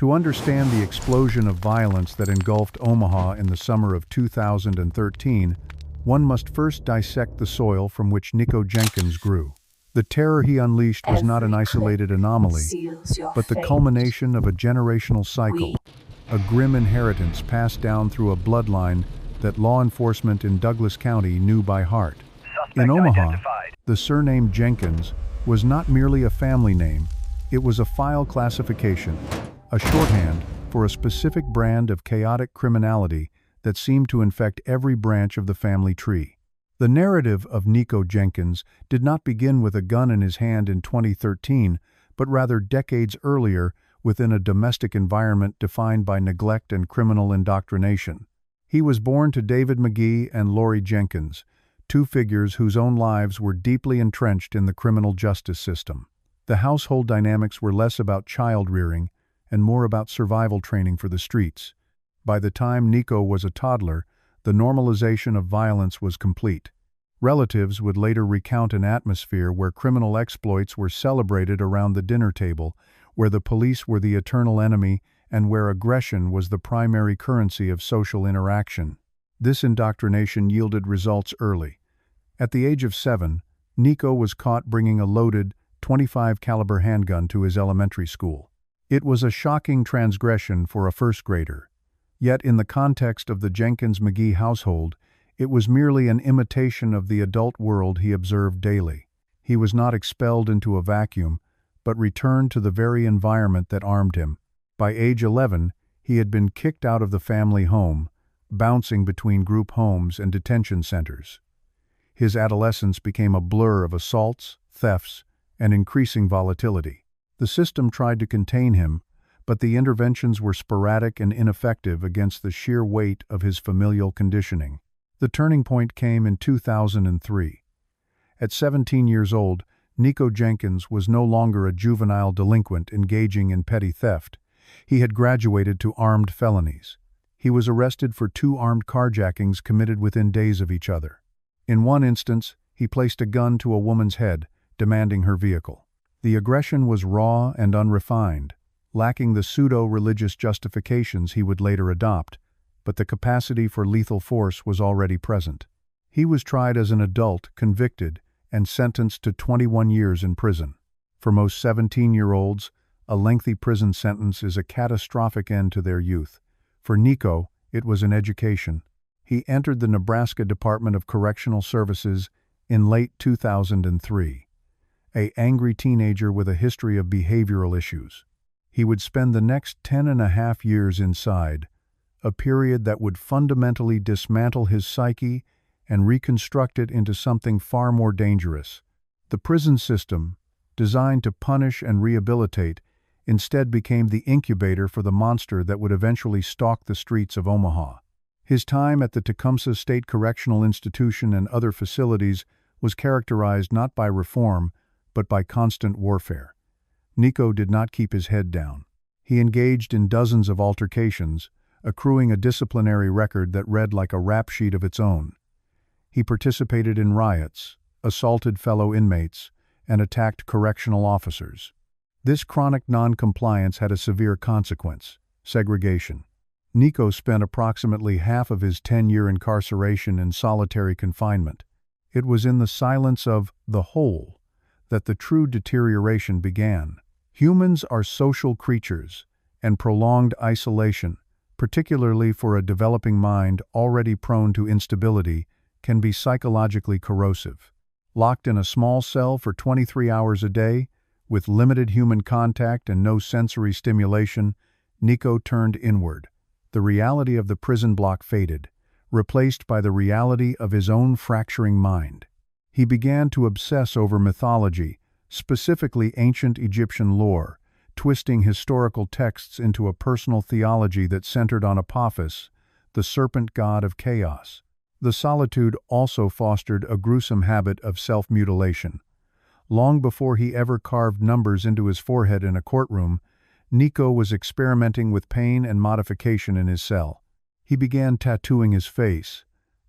To understand the explosion of violence that engulfed Omaha in the summer of 2013, one must first dissect the soil from which Nikko Jenkins grew. The terror he unleashed was not an isolated anomaly, but the culmination of a generational cycle, a grim inheritance passed down through a bloodline that law enforcement in Douglas County knew by heart. In Omaha, the surname Jenkins was not merely a family name, it was a file classification, a shorthand for a specific brand of chaotic criminality that seemed to infect every branch of the family tree. The narrative of Nikko Jenkins did not begin with a gun in his hand in 2013, but rather decades earlier within a domestic environment defined by neglect and criminal indoctrination. He was born to David McGee and Lori Jenkins, two figures whose own lives were deeply entrenched in the criminal justice system. The household dynamics were less about child rearing and more about survival training for the streets. By the time Nikko was a toddler, the normalization of violence was complete. Relatives would later recount an atmosphere where criminal exploits were celebrated around the dinner table, where the police were the eternal enemy, and where aggression was the primary currency of social interaction. This indoctrination yielded results early. At the age of 7, Nikko was caught bringing a loaded .25 caliber handgun to his elementary school. It was a shocking transgression for a first grader. Yet in the context of the Jenkins-McGee household, it was merely an imitation of the adult world he observed daily. He was not expelled into a vacuum, but returned to the very environment that armed him. By age 11, he had been kicked out of the family home, bouncing between group homes and detention centers. His adolescence became a blur of assaults, thefts, and increasing volatility. The system tried to contain him, but the interventions were sporadic and ineffective against the sheer weight of his familial conditioning. The turning point came in 2003. At 17 years old, Nikko Jenkins was no longer a juvenile delinquent engaging in petty theft. He had graduated to armed felonies. He was arrested for 2 armed carjackings committed within days of each other. In one instance, he placed a gun to a woman's head, demanding her vehicle. The aggression was raw and unrefined, lacking the pseudo-religious justifications he would later adopt, but the capacity for lethal force was already present. He was tried as an adult, convicted, and sentenced to 21 years in prison. For most 17-year-olds, a lengthy prison sentence is a catastrophic end to their youth. For Nikko, it was an education. He entered the Nebraska Department of Correctional Services in late 2003, an angry teenager with a history of behavioral issues. He would spend the next 10.5 years inside, a period that would fundamentally dismantle his psyche and reconstruct it into something far more dangerous. The prison system, designed to punish and rehabilitate, instead became the incubator for the monster that would eventually stalk the streets of Omaha. His time at the Tecumseh State Correctional Institution and other facilities was characterized not by reform, but by constant warfare. Nikko did not keep his head down. He engaged in dozens of altercations, accruing a disciplinary record that read like a rap sheet of its own. He participated in riots, assaulted fellow inmates, and attacked correctional officers. This chronic non-compliance had a severe consequence: segregation. Nikko spent approximately half of his 10-year incarceration in solitary confinement. It was in the silence of the hole that the true deterioration began. Humans are social creatures, and prolonged isolation, particularly for a developing mind already prone to instability, can be psychologically corrosive. Locked in a small cell for 23 hours a day, with limited human contact and no sensory stimulation, Nikko turned inward. The reality of the prison block faded, replaced by the reality of his own fracturing mind. He began to obsess over mythology, specifically ancient Egyptian lore, twisting historical texts into a personal theology that centered on Apophis, the serpent god of chaos. The solitude also fostered a gruesome habit of self-mutilation. Long before he ever carved numbers into his forehead in a courtroom, Nikko was experimenting with pain and modification in his cell. He began tattooing his face,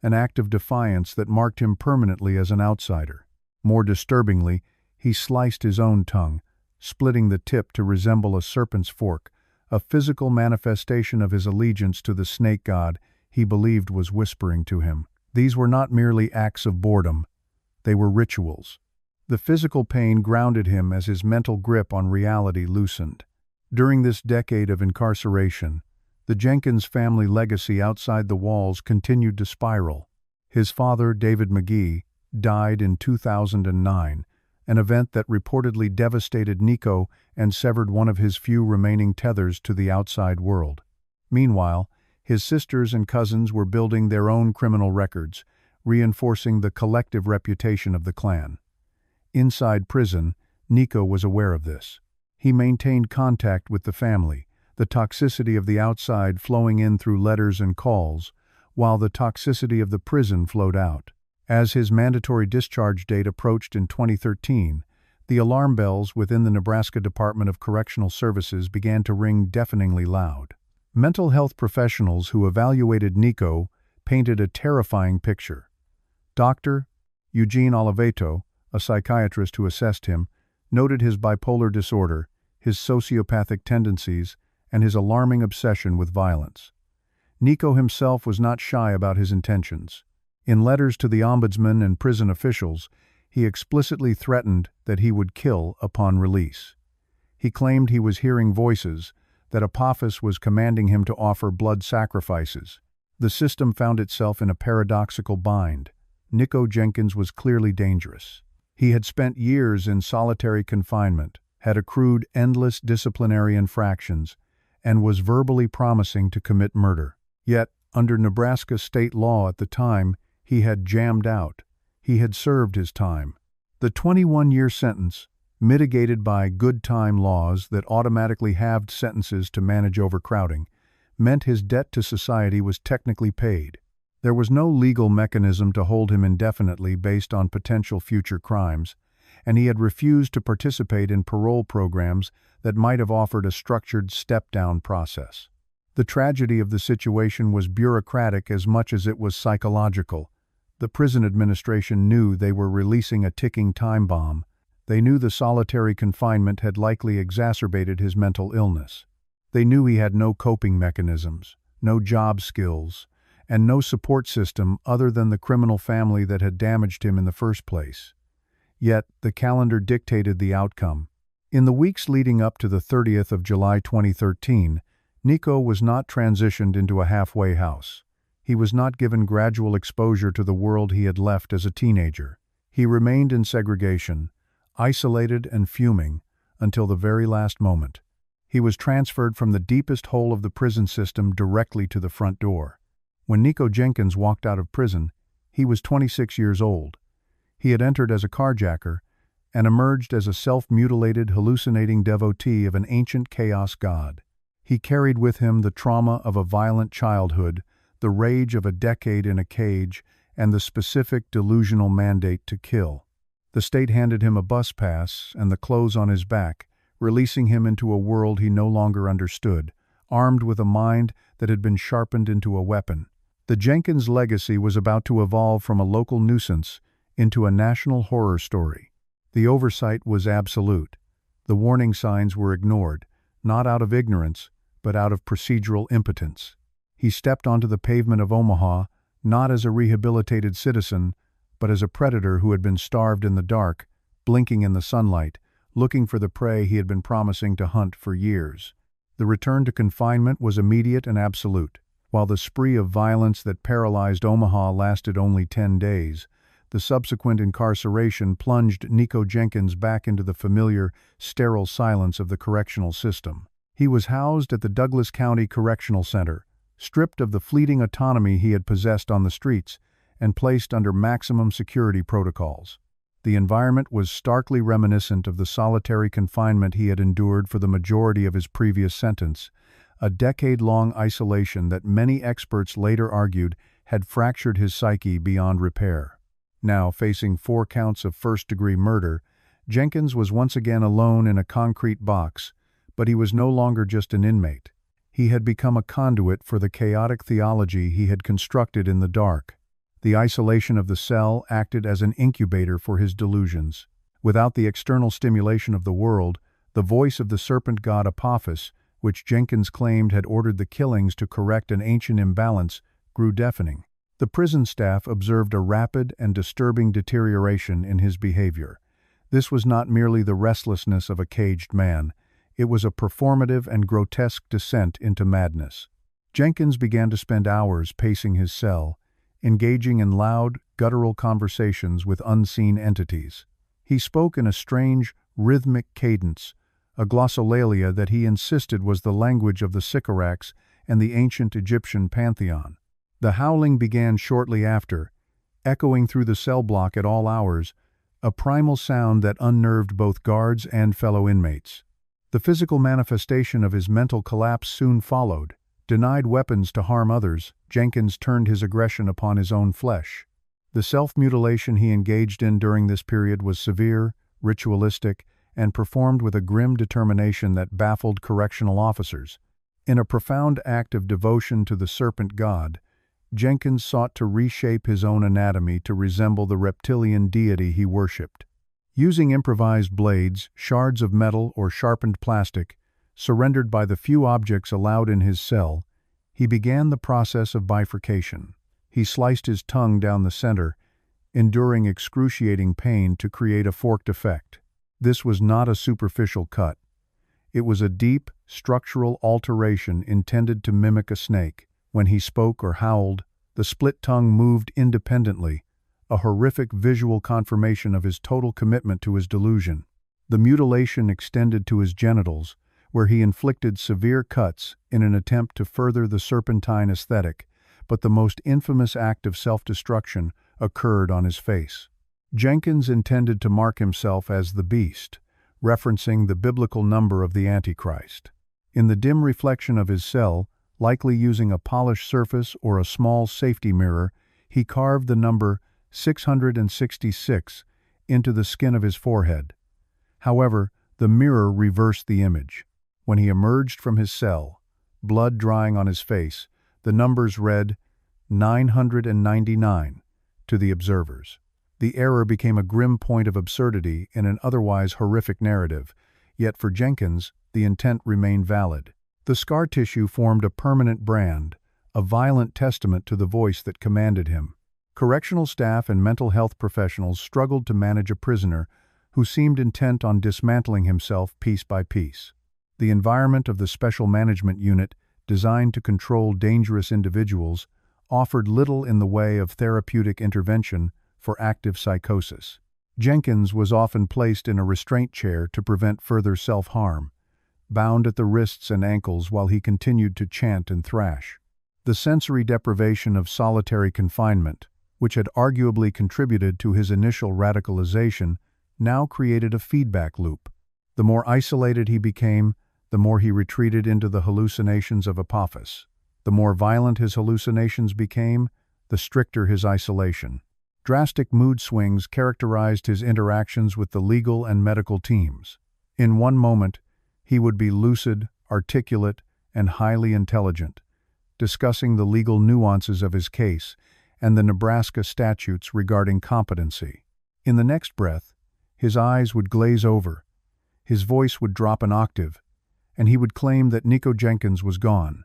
an act of defiance that marked him permanently as an outsider. More disturbingly, he sliced his own tongue, splitting the tip to resemble a serpent's fork, a physical manifestation of his allegiance to the snake god he believed was whispering to him. These were not merely acts of boredom, they were rituals. The physical pain grounded him as his mental grip on reality loosened. During this decade of incarceration, the Jenkins family legacy outside the walls continued to spiral. His father, David McGee, died in 2009, an event that reportedly devastated Nikko and severed one of his few remaining tethers to the outside world. Meanwhile, his sisters and cousins were building their own criminal records, reinforcing the collective reputation of the clan. Inside prison, Nikko was aware of this. He maintained contact with the family, the toxicity of the outside flowing in through letters and calls, while the toxicity of the prison flowed out. As his mandatory discharge date approached in 2013, the alarm bells within the Nebraska Department of Correctional Services began to ring deafeningly loud. Mental health professionals who evaluated Nikko painted a terrifying picture. Dr. Eugene Oliveto, a psychiatrist who assessed him, noted his bipolar disorder, his sociopathic tendencies, and his alarming obsession with violence. Nikko himself was not shy about his intentions. In letters to the ombudsman and prison officials, he explicitly threatened that he would kill upon release. He claimed he was hearing voices, that Apophis was commanding him to offer blood sacrifices. The system found itself in a paradoxical bind. Nikko Jenkins was clearly dangerous. He had spent years in solitary confinement, had accrued endless disciplinary infractions, and was verbally promising to commit murder. Yet, under Nebraska state law at the time, he had jammed out. He had served his time. The 21-year sentence, mitigated by good time laws that automatically halved sentences to manage overcrowding, meant his debt to society was technically paid. There was no legal mechanism to hold him indefinitely based on potential future crimes, and he had refused to participate in parole programs that might have offered a structured step-down process. The tragedy of the situation was bureaucratic as much as it was psychological. The prison administration knew they were releasing a ticking time bomb. They knew the solitary confinement had likely exacerbated his mental illness. They knew he had no coping mechanisms, no job skills, and no support system other than the criminal family that had damaged him in the first place. Yet, the calendar dictated the outcome. In the weeks leading up to the 30th of July 2013, Nikko was not transitioned into a halfway house. He was not given gradual exposure to the world he had left as a teenager. He remained in segregation, isolated and fuming, until the very last moment. He was transferred from the deepest hole of the prison system directly to the front door. When Nikko Jenkins walked out of prison, he was 26 years old. He had entered as a carjacker and emerged as a self-mutilated, hallucinating devotee of an ancient chaos god. He carried with him the trauma of a violent childhood, the rage of a decade in a cage, and the specific delusional mandate to kill. The state handed him a bus pass and the clothes on his back, releasing him into a world he no longer understood, armed with a mind that had been sharpened into a weapon. The Jenkins legacy was about to evolve from a local nuisance into a national horror story. The oversight was absolute. The warning signs were ignored, not out of ignorance, but out of procedural impotence. He stepped onto the pavement of Omaha, not as a rehabilitated citizen, but as a predator who had been starved in the dark, blinking in the sunlight, looking for the prey he had been promising to hunt for years. The return to confinement was immediate and absolute. While the spree of violence that paralyzed Omaha lasted only 10 days, the subsequent incarceration plunged Nikko Jenkins back into the familiar, sterile silence of the correctional system. He was housed at the Douglas County Correctional Center, stripped of the fleeting autonomy he had possessed on the streets, and placed under maximum security protocols. The environment was starkly reminiscent of the solitary confinement he had endured for the majority of his previous sentence, a decade-long isolation that many experts later argued had fractured his psyche beyond repair. Now, facing 4 counts of first-degree murder, Jenkins was once again alone in a concrete box, but he was no longer just an inmate. He had become a conduit for the chaotic theology he had constructed in the dark. The isolation of the cell acted as an incubator for his delusions. Without the external stimulation of the world, the voice of the serpent god Apophis which Jenkins claimed had ordered the killings to correct an ancient imbalance, grew deafening. The prison staff observed a rapid and disturbing deterioration in his behavior. This was not merely the restlessness of a caged man, it was a performative and grotesque descent into madness. Jenkins began to spend hours pacing his cell, engaging in loud, guttural conversations with unseen entities. He spoke in a strange, rhythmic cadence, a glossolalia that he insisted was the language of the Sycorax and the ancient Egyptian pantheon. The howling began shortly after, echoing through the cell block at all hours, a primal sound that unnerved both guards and fellow inmates. The physical manifestation of his mental collapse soon followed. Denied weapons to harm others, Jenkins turned his aggression upon his own flesh. The self-mutilation he engaged in during this period was severe, ritualistic, and performed with a grim determination that baffled correctional officers. In a profound act of devotion to the serpent god, Jenkins sought to reshape his own anatomy to resemble the reptilian deity he worshipped. Using improvised blades, shards of metal, or sharpened plastic, surrendered by the few objects allowed in his cell, he began the process of bifurcation. He sliced his tongue down the center, enduring excruciating pain to create a forked effect. This was not a superficial cut. It was a deep, structural alteration intended to mimic a snake. When he spoke or howled, the split tongue moved independently, a horrific visual confirmation of his total commitment to his delusion. The mutilation extended to his genitals, where he inflicted severe cuts in an attempt to further the serpentine aesthetic, but the most infamous act of self-destruction occurred on his face. Jenkins intended to mark himself as the beast, referencing the biblical number of the Antichrist. In the dim reflection of his cell, likely using a polished surface or a small safety mirror, he carved the number 666 into the skin of his forehead. However, the mirror reversed the image. When he emerged from his cell, blood drying on his face, the numbers read 999 to the observers. The error became a grim point of absurdity in an otherwise horrific narrative, yet for Jenkins, the intent remained valid. The scar tissue formed a permanent brand, a violent testament to the voice that commanded him. Correctional staff and mental health professionals struggled to manage a prisoner who seemed intent on dismantling himself piece by piece. The environment of the Special Management Unit, designed to control dangerous individuals, offered little in the way of therapeutic intervention for active psychosis. Jenkins was often placed in a restraint chair to prevent further self-harm, bound at the wrists and ankles while he continued to chant and thrash. The sensory deprivation of solitary confinement, which had arguably contributed to his initial radicalization, now created a feedback loop. The more isolated he became, the more he retreated into the hallucinations of Apophis. The more violent his hallucinations became, the stricter his isolation. Drastic mood swings characterized his interactions with the legal and medical teams. In one moment, he would be lucid, articulate, and highly intelligent, discussing the legal nuances of his case and the Nebraska statutes regarding competency. In the next breath, his eyes would glaze over, his voice would drop an octave, and he would claim that Nikko Jenkins was gone,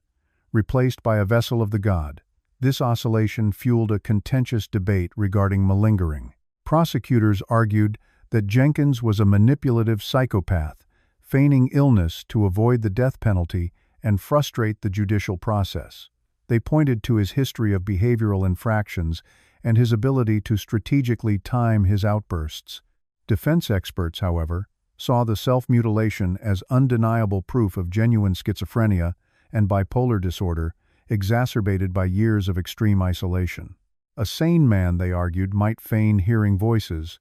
replaced by a vessel of the god. This oscillation fueled a contentious debate regarding malingering. Prosecutors argued that Jenkins was a manipulative psychopath, feigning illness to avoid the death penalty and frustrate the judicial process. They pointed to his history of behavioral infractions and his ability to strategically time his outbursts. Defense experts, however, saw the self-mutilation as undeniable proof of genuine schizophrenia and bipolar disorder, exacerbated by years of extreme isolation. A sane man, they argued, might feign hearing voices,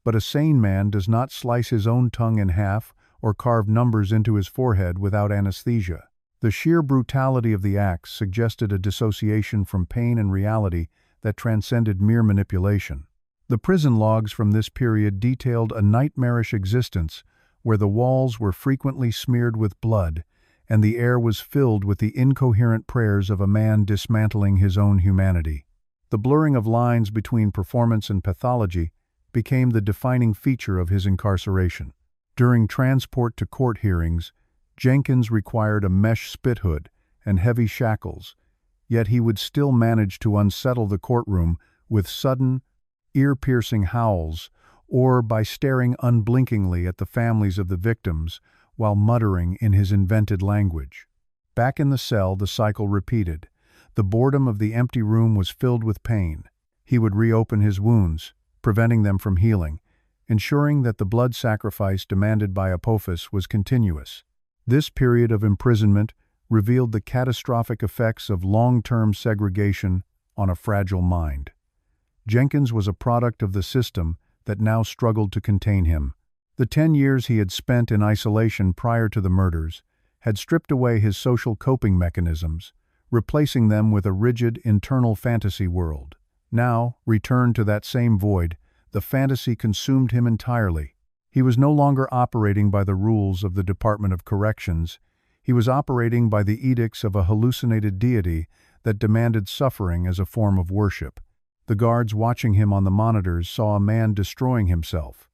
but a sane man does not slice his own tongue in half or carve numbers into his forehead without anesthesia. The sheer brutality of the acts suggested a dissociation from pain and reality that transcended mere manipulation. The prison logs from this period detailed a nightmarish existence where the walls were frequently smeared with blood and the air was filled with the incoherent prayers of a man dismantling his own humanity. The blurring of lines between performance and pathology became the defining feature of his incarceration. During transport to court hearings, Jenkins required a mesh spit hood and heavy shackles, yet he would still manage to unsettle the courtroom with sudden, ear-piercing howls or by staring unblinkingly at the families of the victims while muttering in his invented language. Back in the cell, the cycle repeated. The boredom of the empty room was filled with pain. He would reopen his wounds, preventing them from healing, ensuring that the blood sacrifice demanded by Apophis was continuous. This period of imprisonment revealed the catastrophic effects of long-term segregation on a fragile mind. Jenkins was a product of the system that now struggled to contain him. The 10 years he had spent in isolation prior to the murders had stripped away his social coping mechanisms, replacing them with a rigid internal fantasy world. Now, returned to that same void, the fantasy consumed him entirely. He was no longer operating by the rules of the Department of Corrections. He was operating by the edicts of a hallucinated deity that demanded suffering as a form of worship. The guards watching him on the monitors saw a man destroying himself.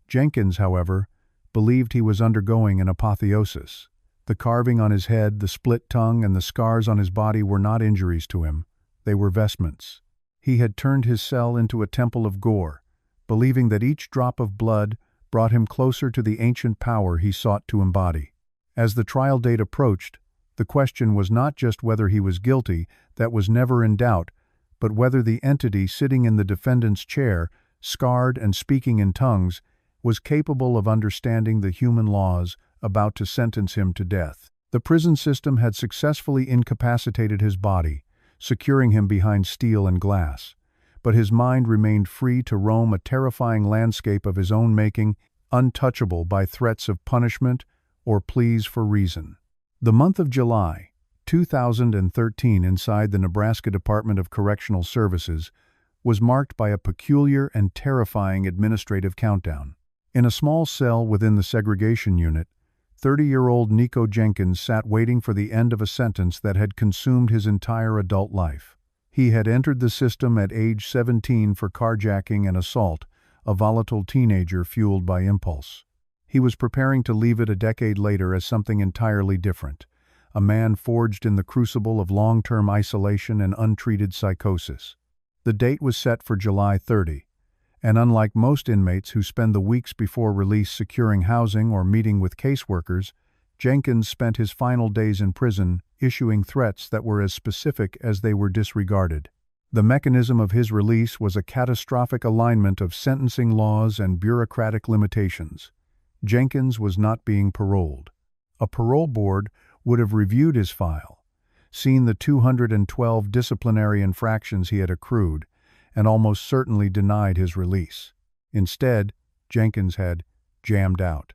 Jenkins, however, believed he was undergoing an apotheosis. The carving on his head, the split tongue, and the scars on his body were not injuries to him. They were vestments. He had turned his cell into a temple of gore, believing that each drop of blood brought him closer to the ancient power he sought to embody. As the trial date approached, the question was not just whether he was guilty, that was never in doubt, but whether the entity sitting in the defendant's chair, scarred and speaking in tongues, was capable of understanding the human laws about to sentence him to death. The prison system had successfully incapacitated his body, securing him behind steel and glass, but his mind remained free to roam a terrifying landscape of his own making, untouchable by threats of punishment or pleas for reason. The month of July, 2013 inside the Nebraska Department of Correctional Services was marked by a peculiar and terrifying administrative countdown. In a small cell within the segregation unit, 30-year-old Nikko Jenkins sat waiting for the end of a sentence that had consumed his entire adult life. He had entered the system at age 17 for carjacking and assault, a volatile teenager fueled by impulse. He was preparing to leave it a decade later as something entirely different, a man forged in the crucible of long-term isolation and untreated psychosis. The date was set for July 30, and unlike most inmates who spend the weeks before release securing housing or meeting with caseworkers, Jenkins spent his final days in prison issuing threats that were as specific as they were disregarded. The mechanism of his release was a catastrophic alignment of sentencing laws and bureaucratic limitations. Jenkins was not being paroled. A parole board would have reviewed his file, seen the 212 disciplinary infractions he had accrued, and almost certainly denied his release. Instead, Jenkins had jammed out.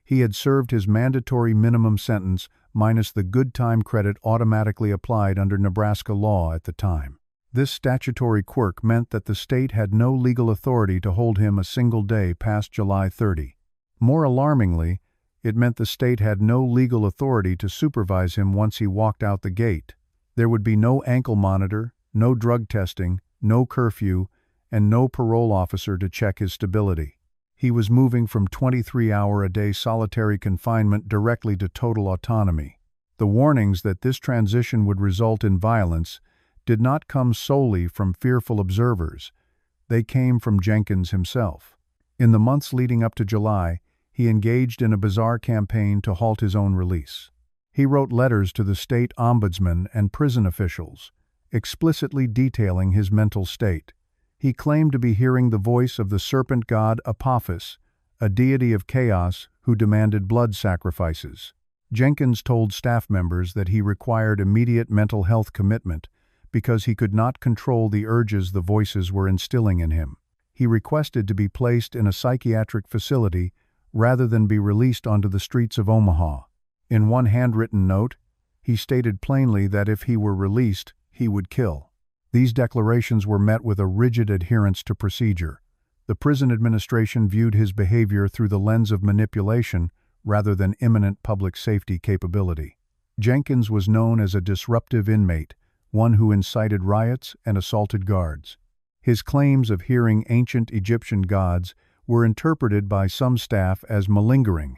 He had served his mandatory minimum sentence minus the good time credit automatically applied under Nebraska law at the time. This statutory quirk meant that the state had no legal authority to hold him a single day past July 30. More alarmingly, it meant the state had no legal authority to supervise him once he walked out the gate. There would be no ankle monitor, no drug testing, no curfew, and no parole officer to check his stability. He was moving from 23-hour-a-day solitary confinement directly to total autonomy. The warnings that this transition would result in violence did not come solely from fearful observers. They came from Jenkins himself. In the months leading up to July, he engaged in a bizarre campaign to halt his own release. He wrote letters to the state ombudsman and prison officials, explicitly detailing his mental state. He claimed to be hearing the voice of the serpent god Apophis, a deity of chaos who demanded blood sacrifices. Jenkins told staff members that he required immediate mental health commitment because he could not control the urges the voices were instilling in him. He requested to be placed in a psychiatric facility rather than be released onto the streets of Omaha. In one handwritten note, he stated plainly that if he were released, he would kill. These declarations were met with a rigid adherence to procedure. The prison administration viewed his behavior through the lens of manipulation rather than imminent public safety capability. Jenkins was known as a disruptive inmate, one who incited riots and assaulted guards. His claims of hearing ancient Egyptian gods were interpreted by some staff as malingering,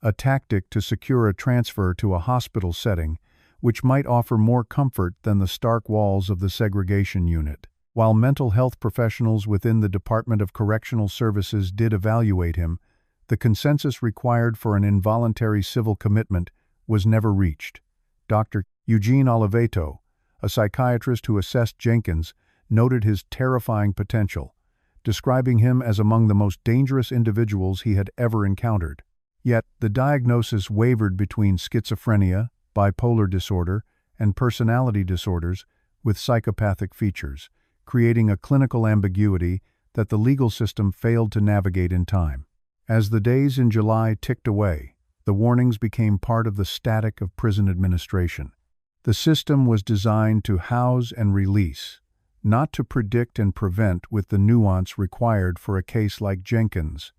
a tactic to secure a transfer to a hospital setting, which might offer more comfort than the stark walls of the segregation unit. While mental health professionals within the Department of Correctional Services did evaluate him, the consensus required for an involuntary civil commitment was never reached. Dr. Eugene Oliveto, a psychiatrist who assessed Jenkins, noted his terrifying potential, describing him as among the most dangerous individuals he had ever encountered. Yet, the diagnosis wavered between schizophrenia, bipolar disorder, and personality disorders with psychopathic features, creating a clinical ambiguity that the legal system failed to navigate in time. As the days in July ticked away, the warnings became part of the static of prison administration. The system was designed to house and release, not to predict and prevent with the nuance required for a case like Jenkins.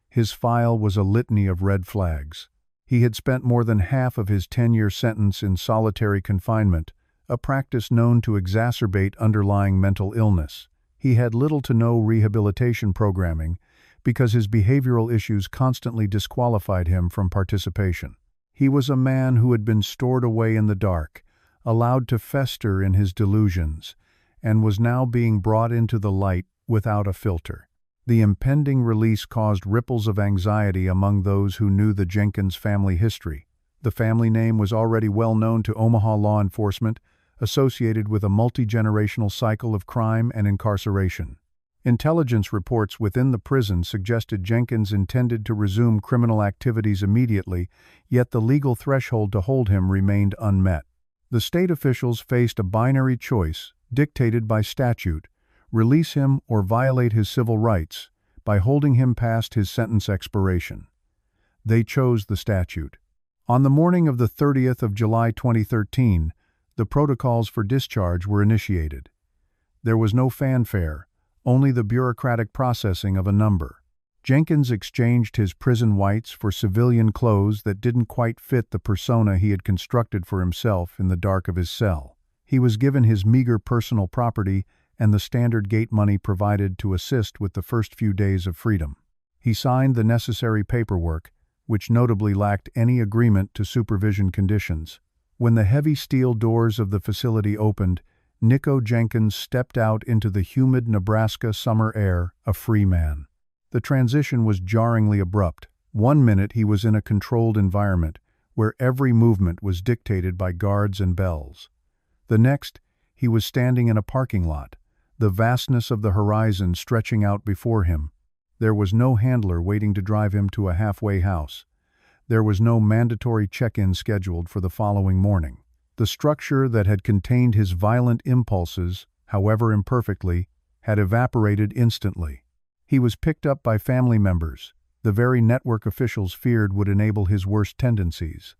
His file was a litany of red flags. He had spent more than half of his 10-year sentence in solitary confinement, a practice known to exacerbate underlying mental illness. He had little to no rehabilitation programming because his behavioral issues constantly disqualified him from participation. He was a man who had been stored away in the dark, allowed to fester in his delusions, and was now being brought into the light without a filter. The impending release caused ripples of anxiety among those who knew the Jenkins family history. The family name was already well known to Omaha law enforcement, associated with a multi-generational cycle of crime and incarceration. Intelligence reports within the prison suggested Jenkins intended to resume criminal activities immediately, yet the legal threshold to hold him remained unmet. The state officials faced a binary choice, dictated by statute: release him or violate his civil rights by holding him past his sentence expiration. They chose the statute. On the morning of the 30th of July 2013, the protocols for discharge were initiated. There was no fanfare, only the bureaucratic processing of a number. Jenkins exchanged his prison whites for civilian clothes that didn't quite fit the persona he had constructed for himself in the dark of his cell. He was given his meager personal property and the standard gate money provided to assist with the first few days of freedom. He signed the necessary paperwork, which notably lacked any agreement to supervision conditions. When the heavy steel doors of the facility opened, Nikko Jenkins stepped out into the humid Nebraska summer air, a free man. The transition was jarringly abrupt. One minute he was in a controlled environment, where every movement was dictated by guards and bells. The next, he was standing in a parking lot, the vastness of the horizon stretching out before him. There was no handler waiting to drive him to a halfway house. There was no mandatory check-in scheduled for the following morning. The structure that had contained his violent impulses, however imperfectly, had evaporated instantly. He was picked up by family members, the very network officials feared would enable his worst tendencies.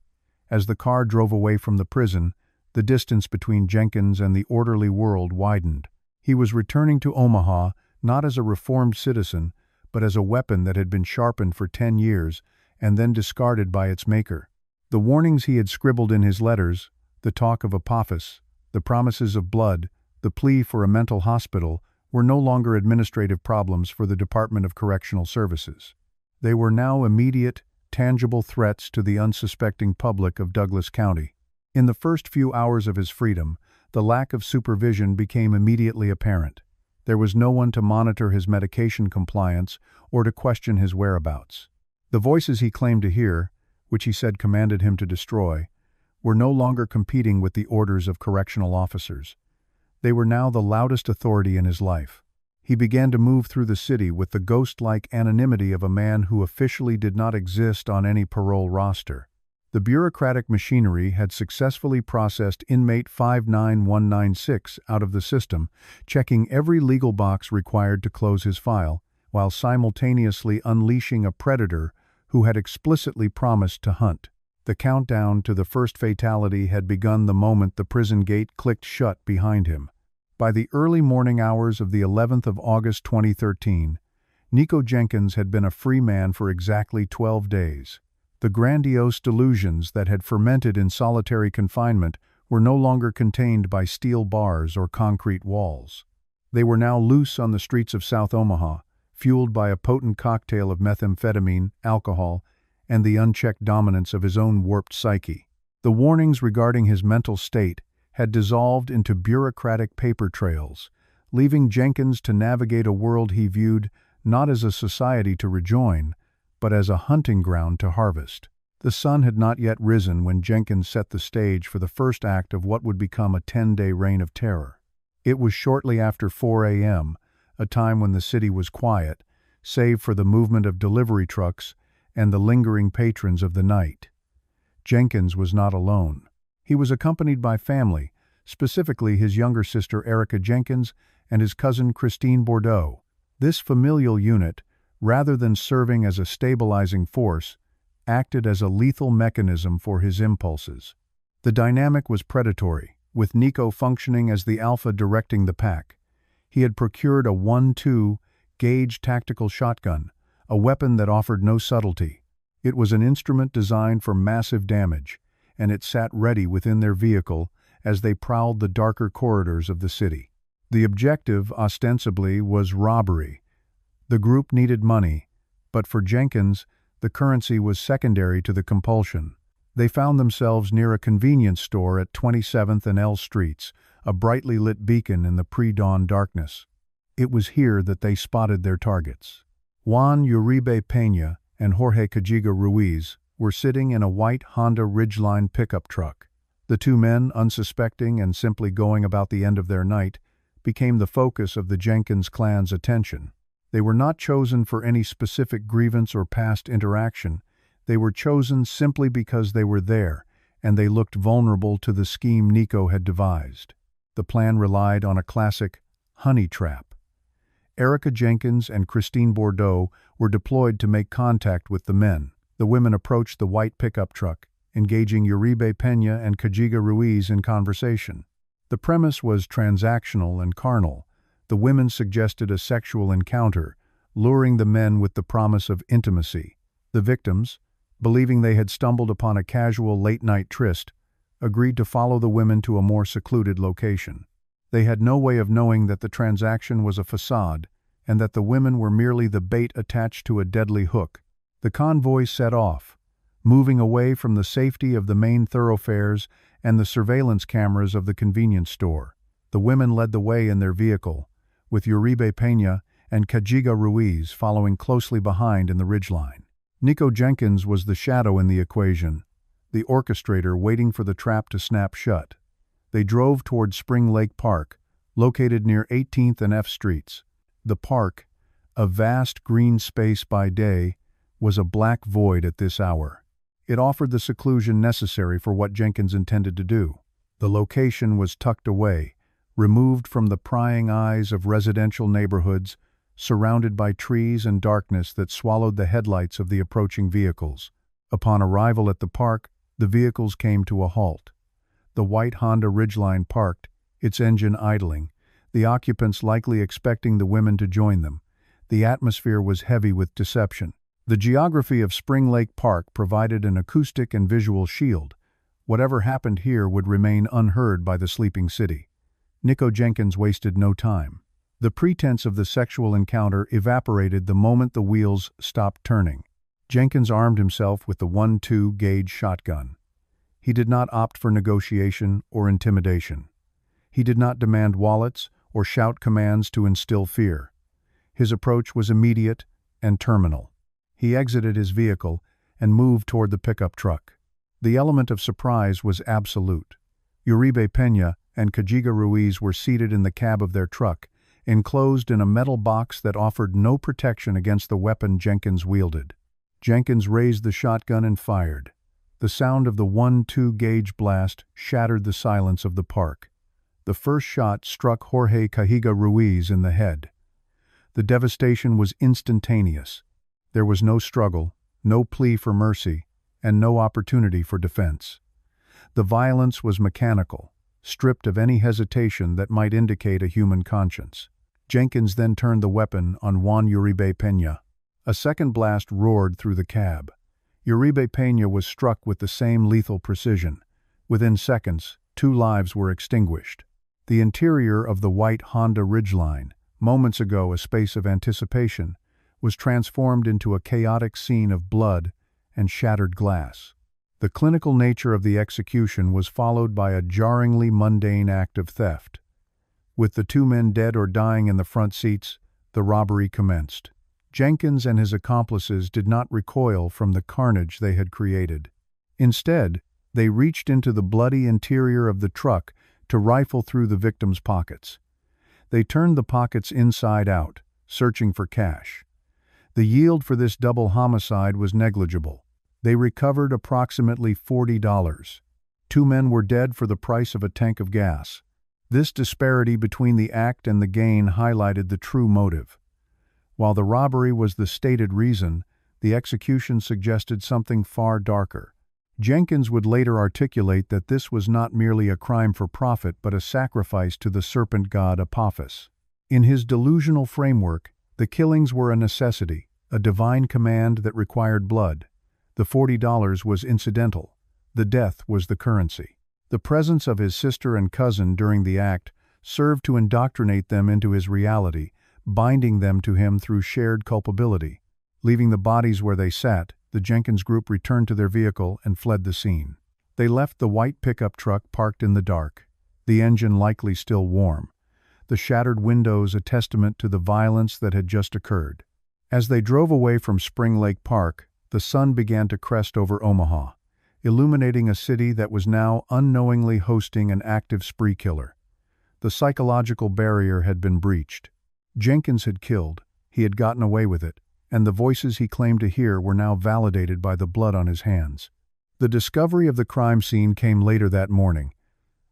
As the car drove away from the prison, the distance between Jenkins and the orderly world widened. He was returning to Omaha not as a reformed citizen, but as a weapon that had been sharpened for 10 years and then discarded by its maker. The warnings he had scribbled in his letters, the talk of Apophis, the promises of blood, the plea for a mental hospital, were no longer administrative problems for the Department of Correctional Services. They were now immediate, tangible threats to the unsuspecting public of Douglas County. In the first few hours of his freedom, the lack of supervision became immediately apparent. There was no one to monitor his medication compliance or to question his whereabouts. The voices he claimed to hear, which he said commanded him to destroy, were no longer competing with the orders of correctional officers. They were now the loudest authority in his life. He began to move through the city with the ghost-like anonymity of a man who officially did not exist on any parole roster. The bureaucratic machinery had successfully processed inmate 59196 out of the system, checking every legal box required to close his file, while simultaneously unleashing a predator who had explicitly promised to hunt. The countdown to the first fatality had begun the moment the prison gate clicked shut behind him. By the early morning hours of the 11th of August 2013, Nikko Jenkins had been a free man for exactly 12 days. The grandiose delusions that had fermented in solitary confinement were no longer contained by steel bars or concrete walls. They were now loose on the streets of South Omaha, fueled by a potent cocktail of methamphetamine, alcohol, and the unchecked dominance of his own warped psyche. The warnings regarding his mental state had dissolved into bureaucratic paper trails, leaving Jenkins to navigate a world he viewed not as a society to rejoin, but as a hunting ground to harvest. The sun had not yet risen when Jenkins set the stage for the first act of what would become a 10-day reign of terror. It was shortly after 4 a.m., a time when the city was quiet, save for the movement of delivery trucks and the lingering patrons of the night. Jenkins was not alone. He was accompanied by family, specifically his younger sister Erica Jenkins and his cousin Christine Bordeaux. This familial unit, rather than serving as a stabilizing force, acted as a lethal mechanism for his impulses. The dynamic was predatory, with Nikko functioning as the alpha directing the pack. He had procured a 1-2 gauge tactical shotgun, a weapon that offered no subtlety. It was an instrument designed for massive damage, and it sat ready within their vehicle as they prowled the darker corridors of the city. The objective, ostensibly, was robbery. The group needed money, but for Jenkins, the currency was secondary to the compulsion. They found themselves near a convenience store at 27th and L Streets, a brightly lit beacon in the pre-dawn darkness. It was here that they spotted their targets. Juan Uribe Peña and Jorge Cajiga Ruiz were sitting in a white Honda Ridgeline pickup truck. The two men, unsuspecting and simply going about the end of their night, became the focus of the Jenkins clan's attention. They were not chosen for any specific grievance or past interaction. They were chosen simply because they were there, and they looked vulnerable to the scheme Nikko had devised. The plan relied on a classic honey trap. Erica Jenkins and Christine Bordeaux were deployed to make contact with the men. The women approached the white pickup truck, engaging Uribe Peña and Cajiga Ruiz in conversation. The premise was transactional and carnal. The women suggested a sexual encounter, luring the men with the promise of intimacy. The victims, believing they had stumbled upon a casual late-night tryst, agreed to follow the women to a more secluded location. They had no way of knowing that the transaction was a facade and that the women were merely the bait attached to a deadly hook. The convoy set off, moving away from the safety of the main thoroughfares and the surveillance cameras of the convenience store. The women led the way in their vehicle, with Uribe Peña and Cajiga Ruiz following closely behind in the ridgeline. Nikko Jenkins was the shadow in the equation, the orchestrator waiting for the trap to snap shut. They drove toward Spring Lake Park, located near 18th and F Streets. The park, a vast green space by day, was a black void at this hour. It offered the seclusion necessary for what Jenkins intended to do. The location was tucked away, removed from the prying eyes of residential neighborhoods, surrounded by trees and darkness that swallowed the headlights of the approaching vehicles. Upon arrival at the park, the vehicles came to a halt. The white Honda Ridgeline parked, its engine idling, the occupants likely expecting the women to join them. The atmosphere was heavy with deception. The geography of Spring Lake Park provided an acoustic and visual shield. Whatever happened here would remain unheard by the sleeping city. Nikko Jenkins wasted no time. The pretense of the sexual encounter evaporated the moment the wheels stopped turning. Jenkins armed himself with the 1-2 gauge shotgun. He did not opt for negotiation or intimidation. He did not demand wallets or shout commands to instill fear. His approach was immediate and terminal. He exited his vehicle and moved toward the pickup truck. The element of surprise was absolute. Uribe Peña and Cajiga Ruiz were seated in the cab of their truck, enclosed in a metal box that offered no protection against the weapon Jenkins wielded. Jenkins raised the shotgun and fired. The sound of the 1-2 gauge blast shattered the silence of the park. The first shot struck Jorge Cajiga Ruiz in the head. The devastation was instantaneous. There was no struggle, no plea for mercy, and no opportunity for defense. The violence was mechanical, stripped of any hesitation that might indicate a human conscience. Jenkins then turned the weapon on Juan Uribe Peña. A second blast roared through the cab. Uribe Peña was struck with the same lethal precision. Within seconds, 2 lives were extinguished. The interior of the white Honda Ridgeline, moments ago a space of anticipation, was transformed into a chaotic scene of blood and shattered glass. The clinical nature of the execution was followed by a jarringly mundane act of theft. With the two men dead or dying in the front seats, the robbery commenced. Jenkins and his accomplices did not recoil from the carnage they had created. Instead, they reached into the bloody interior of the truck to rifle through the victim's pockets. They turned the pockets inside out, searching for cash. The yield for this double homicide was negligible. They recovered approximately $40. Two men were dead for the price of a tank of gas. This disparity between the act and the gain highlighted the true motive. While the robbery was the stated reason, the execution suggested something far darker. Jenkins would later articulate that this was not merely a crime for profit but a sacrifice to the serpent god Apophis. In his delusional framework, the killings were a necessity, a divine command that required blood. The $40 was incidental. The death was the currency. The presence of his sister and cousin during the act served to indoctrinate them into his reality, binding them to him through shared culpability. Leaving the bodies where they sat, the Jenkins group returned to their vehicle and fled the scene. They left the white pickup truck parked in the dark, the engine likely still warm, the shattered windows a testament to the violence that had just occurred. As they drove away from Spring Lake Park, the sun began to crest over Omaha, illuminating a city that was now unknowingly hosting an active spree killer. The psychological barrier had been breached. Jenkins had killed, he had gotten away with it, and the voices he claimed to hear were now validated by the blood on his hands. The discovery of the crime scene came later that morning.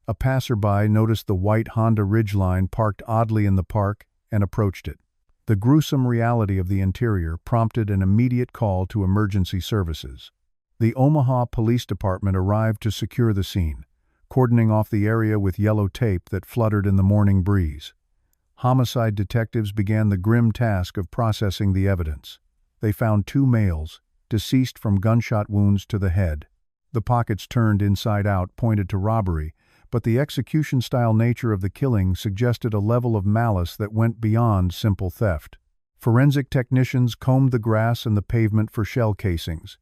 A passerby noticed the white Honda Ridgeline parked oddly in the park and approached it. The gruesome reality of the interior prompted an immediate call to emergency services. The Omaha Police Department arrived to secure the scene, cordoning off the area with yellow tape that fluttered in the morning breeze. Homicide detectives began the grim task of processing the evidence. They found two males, deceased from gunshot wounds to the head. The pockets turned inside out pointed to robbery, but the execution-style nature of the killing suggested a level of malice that went beyond simple theft. Forensic technicians combed the grass and the pavement for shell casings.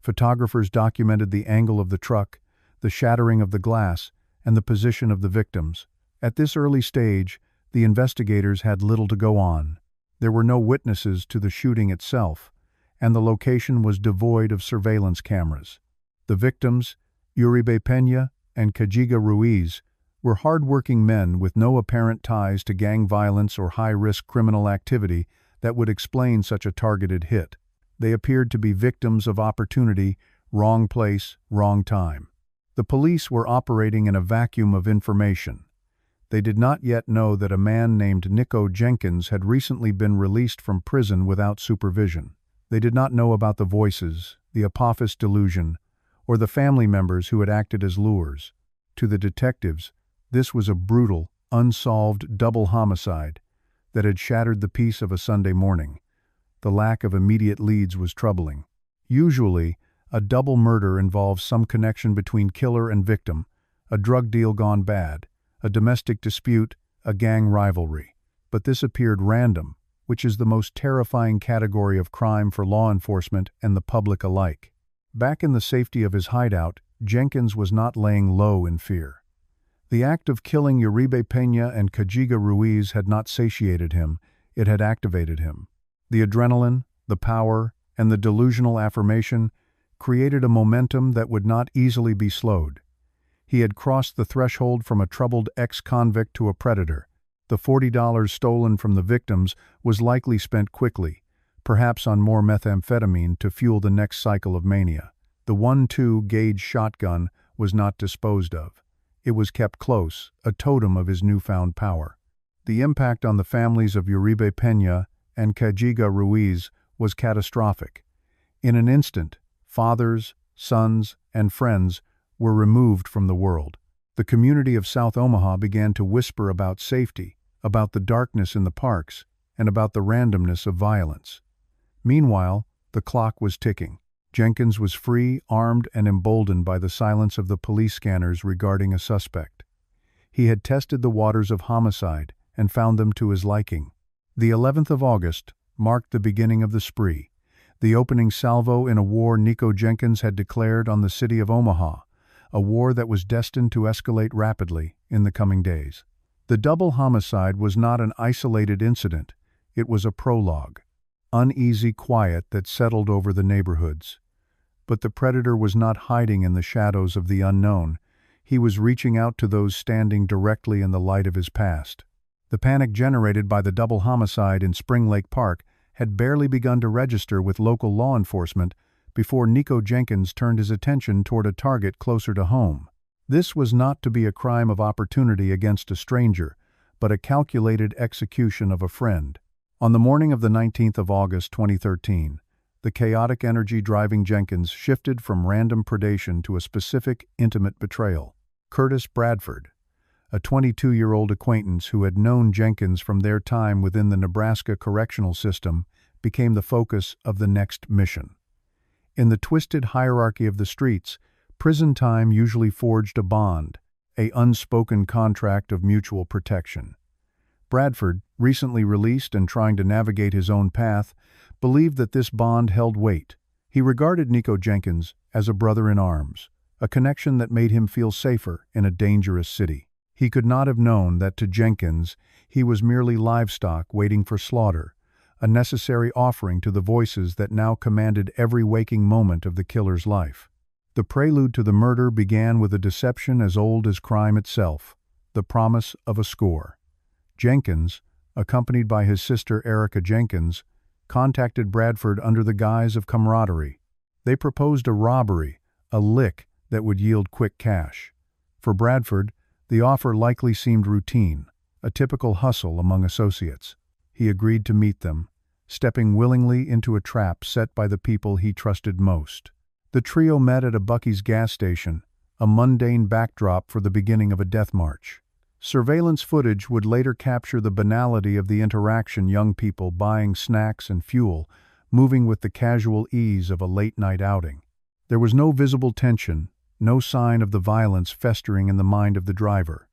Photographers documented the angle of the truck, the shattering of the glass, and the position of the victims. At this early stage, the investigators had little to go on. There were no witnesses to the shooting itself, and the location was devoid of surveillance cameras. The victims, Uribe Peña and Cajiga Ruiz, were hard-working men with no apparent ties to gang violence or high-risk criminal activity that would explain such a targeted hit. They appeared to be victims of opportunity, wrong place, wrong time. The police were operating in a vacuum of information. They did not yet know that a man named Nikko Jenkins had recently been released from prison without supervision. They did not know about the voices, the Apophis delusion, or the family members who had acted as lures. To the detectives, this was a brutal, unsolved double homicide that had shattered the peace of a Sunday morning. The lack of immediate leads was troubling. Usually, a double murder involves some connection between killer and victim, a drug deal gone bad, a domestic dispute, a gang rivalry. But this appeared random, which is the most terrifying category of crime for law enforcement and the public alike. Back in the safety of his hideout, Jenkins was not laying low in fear. The act of killing Uribe Peña and Cajiga Ruiz had not satiated him, it had activated him. The adrenaline, the power, and the delusional affirmation created a momentum that would not easily be slowed. He had crossed the threshold from a troubled ex-convict to a predator. The $40 stolen from the victims was likely spent quickly, perhaps on more methamphetamine to fuel the next cycle of mania. The .22 gauge shotgun was not disposed of. It was kept close, a totem of his newfound power. The impact on the families of Uribe Peña and Cajiga Ruiz was catastrophic. In an instant, fathers, sons, and friends were removed from the world. The community of South Omaha began to whisper about safety, about the darkness in the parks, and about the randomness of violence. Meanwhile, the clock was ticking. Jenkins was free, armed, and emboldened by the silence of the police scanners regarding a suspect. He had tested the waters of homicide and found them to his liking. The 11th of August marked the beginning of the spree. the opening salvo in a war Nikko Jenkins had declared on the city of Omaha, a war that was destined to escalate rapidly in the coming days. The double homicide was not an isolated incident, it was a prologue. Uneasy quiet that settled over the neighborhoods. But the predator was not hiding in the shadows of the unknown, he was reaching out to those standing directly in the light of his past. The panic generated by the double homicide in Spring Lake Park had barely begun to register with local law enforcement before Nikko Jenkins turned his attention toward a target closer to home. This was not to be a crime of opportunity against a stranger, but a calculated execution of a friend. On the morning of the 19th of August 2013, the chaotic energy driving Jenkins shifted from random predation to a specific, intimate betrayal. Curtis Bradford, a 22-year-old acquaintance who had known Jenkins from their time within the Nebraska correctional system, became the focus of the next mission. In the twisted hierarchy of the streets, prison time usually forged a bond, an unspoken contract of mutual protection. Bradford, recently released and trying to navigate his own path, believed that this bond held weight. He regarded Nikko Jenkins as a brother in arms, a connection that made him feel safer in a dangerous city. He could not have known that to Jenkins he was merely livestock waiting for slaughter, a necessary offering to the voices that now commanded every waking moment of the killer's life. The prelude to the murder began with a deception as old as crime itself, the promise of a score. Jenkins, accompanied by his sister Erica Jenkins, contacted Bradford under the guise of camaraderie. They proposed a robbery, a lick that would yield quick cash. For Bradford, the offer likely seemed routine, a typical hustle among associates. He agreed to meet them, stepping willingly into a trap set by the people he trusted most. The trio met at a Buc-ee's gas station, a mundane backdrop for the beginning of a death march. Surveillance footage would later capture the banality of the interaction, young people buying snacks and fuel, moving with the casual ease of a late-night outing. There was no visible tension, no sign of the violence festering in the mind of the driver.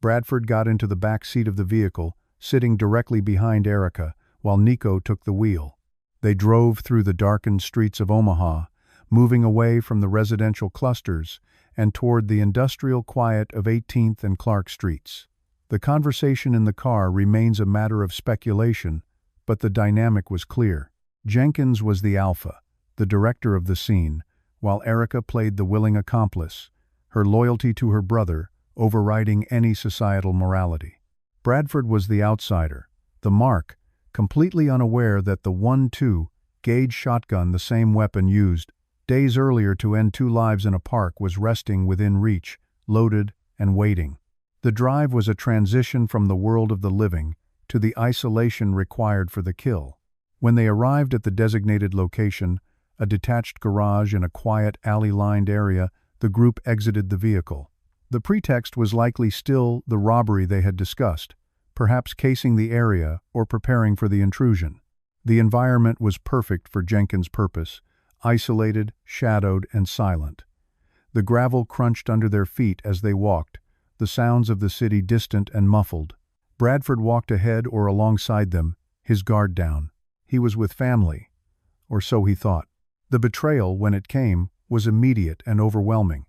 Bradford got into the back seat of the vehicle, sitting directly behind Erica, while Nikko took the wheel. They drove through the darkened streets of Omaha, moving away from the residential clusters and toward the industrial quiet of 18th and Clark Streets. The conversation in the car remains a matter of speculation, but the dynamic was clear. Jenkins was the alpha, the director of the scene, while Erica played the willing accomplice, her loyalty to her brother overriding any societal morality. Bradford was the outsider, the mark, completely unaware that the .1-2 gauge shotgun, the same weapon used days earlier to end 2 lives in a park, was resting within reach, loaded and waiting. The drive was a transition from the world of the living to the isolation required for the kill. When they arrived at the designated location, a detached garage in a quiet alley-lined area, the group exited the vehicle. The pretext was likely still the robbery they had discussed, perhaps casing the area or preparing for the intrusion. The environment was perfect for Jenkins' purpose, isolated, shadowed, and silent. The gravel crunched under their feet as they walked, the sounds of the city distant and muffled. Bradford walked ahead or alongside them, his guard down. He was with family, or so he thought. The betrayal, when it came, was immediate and overwhelming.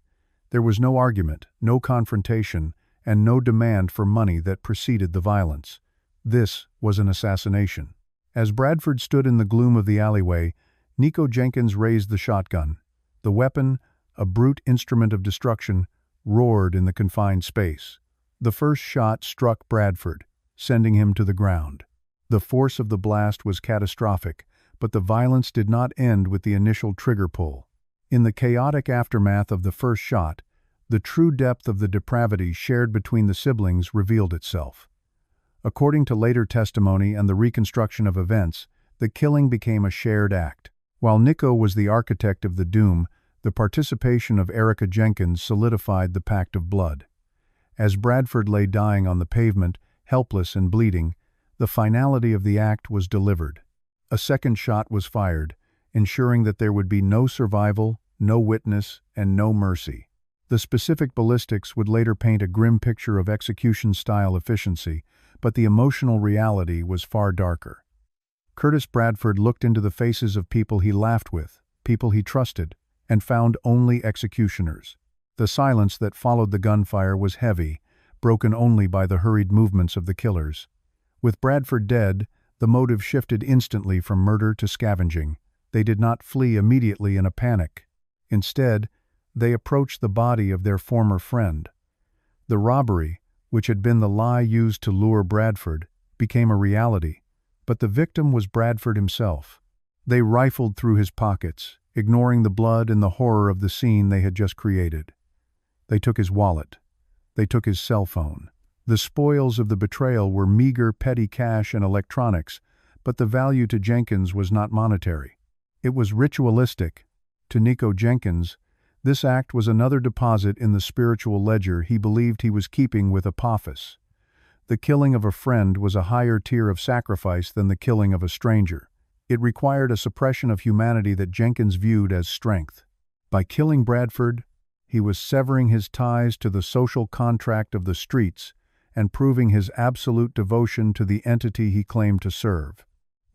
There was no argument, no confrontation, and no demand for money that preceded the violence. This was an assassination. As Bradford stood in the gloom of the alleyway, Nikko Jenkins raised the shotgun. The weapon, a brute instrument of destruction, roared in the confined space. The first shot struck Bradford, sending him to the ground. The force of the blast was catastrophic, but the violence did not end with the initial trigger pull. In the chaotic aftermath of the first shot, the true depth of the depravity shared between the siblings revealed itself. According to later testimony and the reconstruction of events, the killing became a shared act. While Nikko was the architect of the doom, the participation of Erica Jenkins solidified the pact of blood. As Bradford lay dying on the pavement, helpless and bleeding, the finality of the act was delivered. A second shot was fired, ensuring that there would be no survival, no witness, and no mercy. The specific ballistics would later paint a grim picture of execution-style efficiency, but the emotional reality was far darker. Curtis Bradford looked into the faces of people he laughed with, people he trusted, and found only executioners. The silence that followed the gunfire was heavy, broken only by the hurried movements of the killers. With Bradford dead, the motive shifted instantly from murder to scavenging. They did not flee immediately in a panic. Instead, they approached the body of their former friend. The robbery, which had been the lie used to lure Bradford, became a reality, but the victim was Bradford himself. They rifled through his pockets, ignoring the blood and the horror of the scene they had just created. They took his wallet. They took his cell phone. The spoils of the betrayal were meager petty cash and electronics, but the value to Jenkins was not monetary. It was ritualistic. To Nikko Jenkins, this act was another deposit in the spiritual ledger he believed he was keeping with Apophis. The killing of a friend was a higher tier of sacrifice than the killing of a stranger. It required a suppression of humanity that Jenkins viewed as strength. By killing Bradford, he was severing his ties to the social contract of the streets and proving his absolute devotion to the entity he claimed to serve.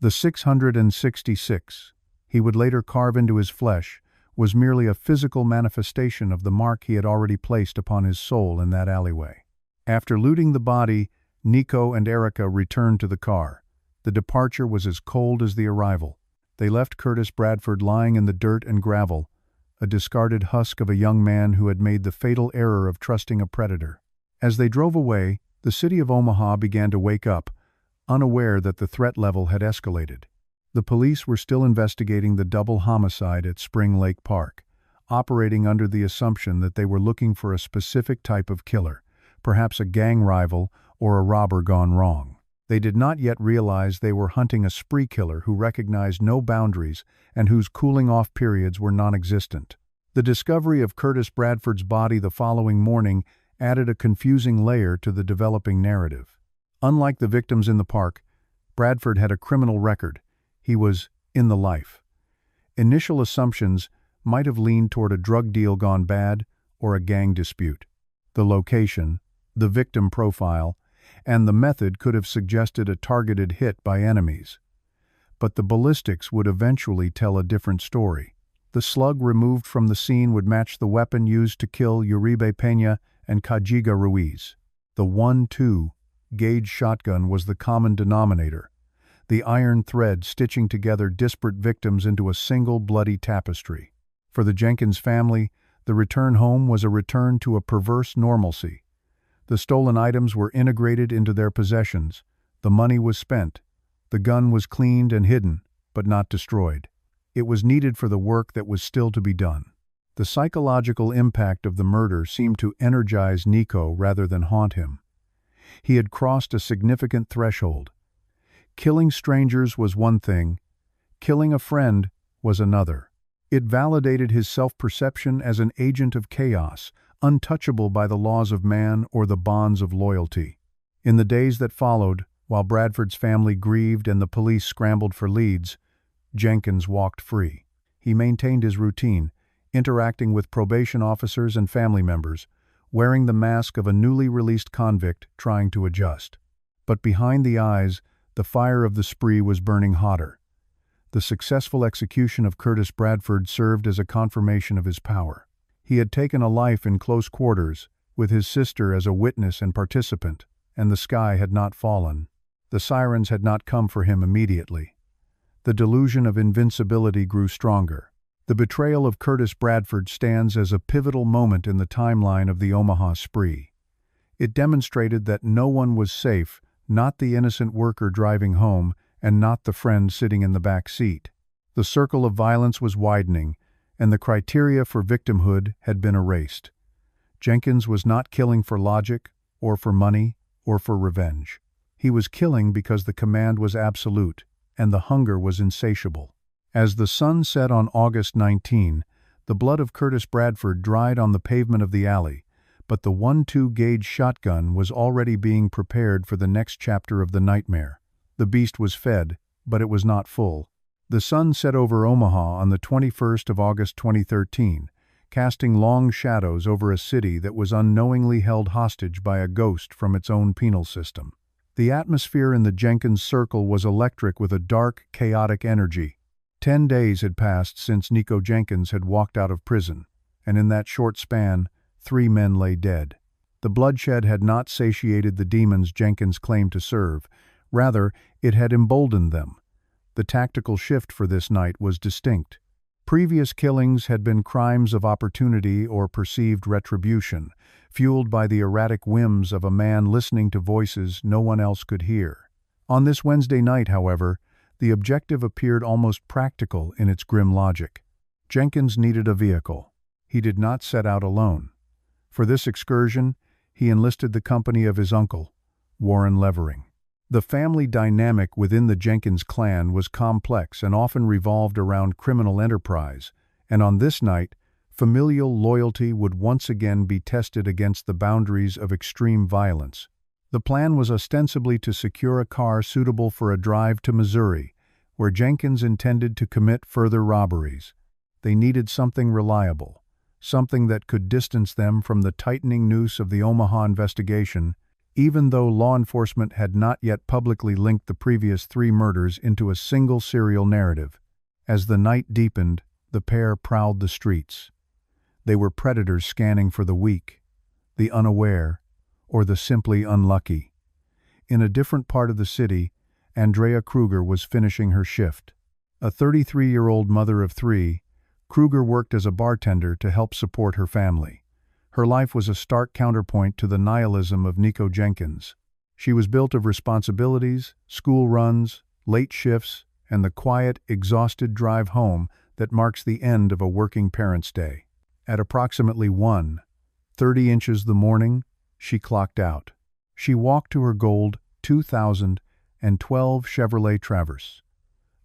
The 666, he would later carve into his flesh, was merely a physical manifestation of the mark he had already placed upon his soul in that alleyway. After looting the body, Nikko and Erica returned to the car. The departure was as cold as the arrival. They left Curtis Bradford lying in the dirt and gravel, a discarded husk of a young man who had made the fatal error of trusting a predator. As they drove away, the city of Omaha began to wake up, unaware that the threat level had escalated. The police were still investigating the double homicide at Spring Lake Park, operating under the assumption that they were looking for a specific type of killer, perhaps a gang rival or a robber gone wrong. They did not yet realize they were hunting a spree killer who recognized no boundaries and whose cooling-off periods were non-existent. The discovery of Curtis Bradford's body the following morning added a confusing layer to the developing narrative. Unlike the victims in the park, Bradford had a criminal record. He was in the life. Initial assumptions might have leaned toward a drug deal gone bad or a gang dispute. The location, the victim profile, and the method could have suggested a targeted hit by enemies. But the ballistics would eventually tell a different story. The slug removed from the scene would match the weapon used to kill Uribe Peña and Cajiga Ruiz. The .22 gauge shotgun was the common denominator, the iron thread stitching together disparate victims into a single bloody tapestry. For the Jenkins family, the return home was a return to a perverse normalcy. The stolen items were integrated into their possessions. The money was spent. The gun was cleaned and hidden, but not destroyed. It was needed for the work that was still to be done. The psychological impact of the murder seemed to energize Nikko rather than haunt him. He had crossed a significant threshold. Killing strangers was one thing. Killing a friend was another. It validated his self-perception as an agent of chaos, untouchable by the laws of man or the bonds of loyalty. In the days that followed, while Bradford's family grieved and the police scrambled for leads, Jenkins walked free. He maintained his routine, interacting with probation officers and family members, wearing the mask of a newly released convict trying to adjust. But behind the eyes, the fire of the spree was burning hotter. The successful execution of Curtis Bradford served as a confirmation of his power. He had taken a life in close quarters, with his sister as a witness and participant, and the sky had not fallen. The sirens had not come for him immediately. The delusion of invincibility grew stronger. The betrayal of Curtis Bradford stands as a pivotal moment in the timeline of the Omaha spree. It demonstrated that no one was safe, not the innocent worker driving home, and not the friend sitting in the back seat. The circle of violence was widening, and the criteria for victimhood had been erased. Jenkins was not killing for logic, or for money, or for revenge. He was killing because the command was absolute, and the hunger was insatiable. As the sun set on August 19, the blood of Curtis Bradford dried on the pavement of the alley, but the .22 gauge shotgun was already being prepared for the next chapter of the nightmare. The beast was fed, but it was not full. The sun set over Omaha on the 21st of August 2013, casting long shadows over a city that was unknowingly held hostage by a ghost from its own penal system. The atmosphere in the Jenkins circle was electric with a dark, chaotic energy. 10 days had passed since Nikko Jenkins had walked out of prison, and in that short span, 3 men lay dead. The bloodshed had not satiated the demons Jenkins claimed to serve. Rather, it had emboldened them. The tactical shift for this night was distinct. Previous killings had been crimes of opportunity or perceived retribution, fueled by the erratic whims of a man listening to voices no one else could hear. On this Wednesday night, however, the objective appeared almost practical in its grim logic. Jenkins needed a vehicle. He did not set out alone. For this excursion, he enlisted the company of his uncle, Warren Levering. The family dynamic within the Jenkins clan was complex and often revolved around criminal enterprise, and on this night, familial loyalty would once again be tested against the boundaries of extreme violence. The plan was ostensibly to secure a car suitable for a drive to Missouri, where Jenkins intended to commit further robberies. They needed something reliable, something that could distance them from the tightening noose of the Omaha investigation, even though law enforcement had not yet publicly linked the previous 3 murders into a single serial narrative. As the night deepened, the pair prowled the streets. They were predators scanning for the weak, the unaware, or the simply unlucky. In a different part of the city, Andrea Kruger was finishing her shift. A 33-year-old mother of 3, Kruger worked as a bartender to help support her family. Her life was a stark counterpoint to the nihilism of Nikko Jenkins. She was built of responsibilities, school runs, late shifts, and the quiet, exhausted drive home that marks the end of a working parent's day. At approximately 1:30 inches the morning, she clocked out. She walked to her gold 2012 Chevrolet Traverse,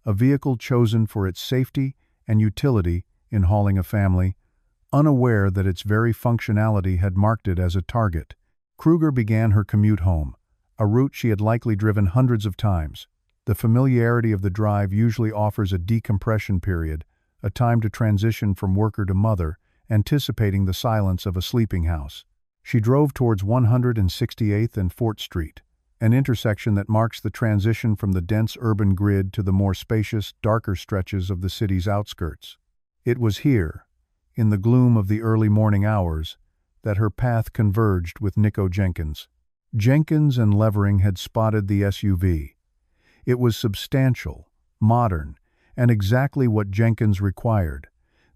a vehicle chosen for its safety and utility in hauling a family, unaware that its very functionality had marked it as a target. Kruger began her commute home, a route she had likely driven hundreds of times. The familiarity of the drive usually offers a decompression period, a time to transition from worker to mother, anticipating the silence of a sleeping house. She drove towards 168th and Fort Street, an intersection that marks the transition from the dense urban grid to the more spacious, darker stretches of the city's outskirts. It was here, in the gloom of the early morning hours, that her path converged with Nikko Jenkins. Jenkins and Levering had spotted the SUV. It was substantial, modern, and exactly what Jenkins required.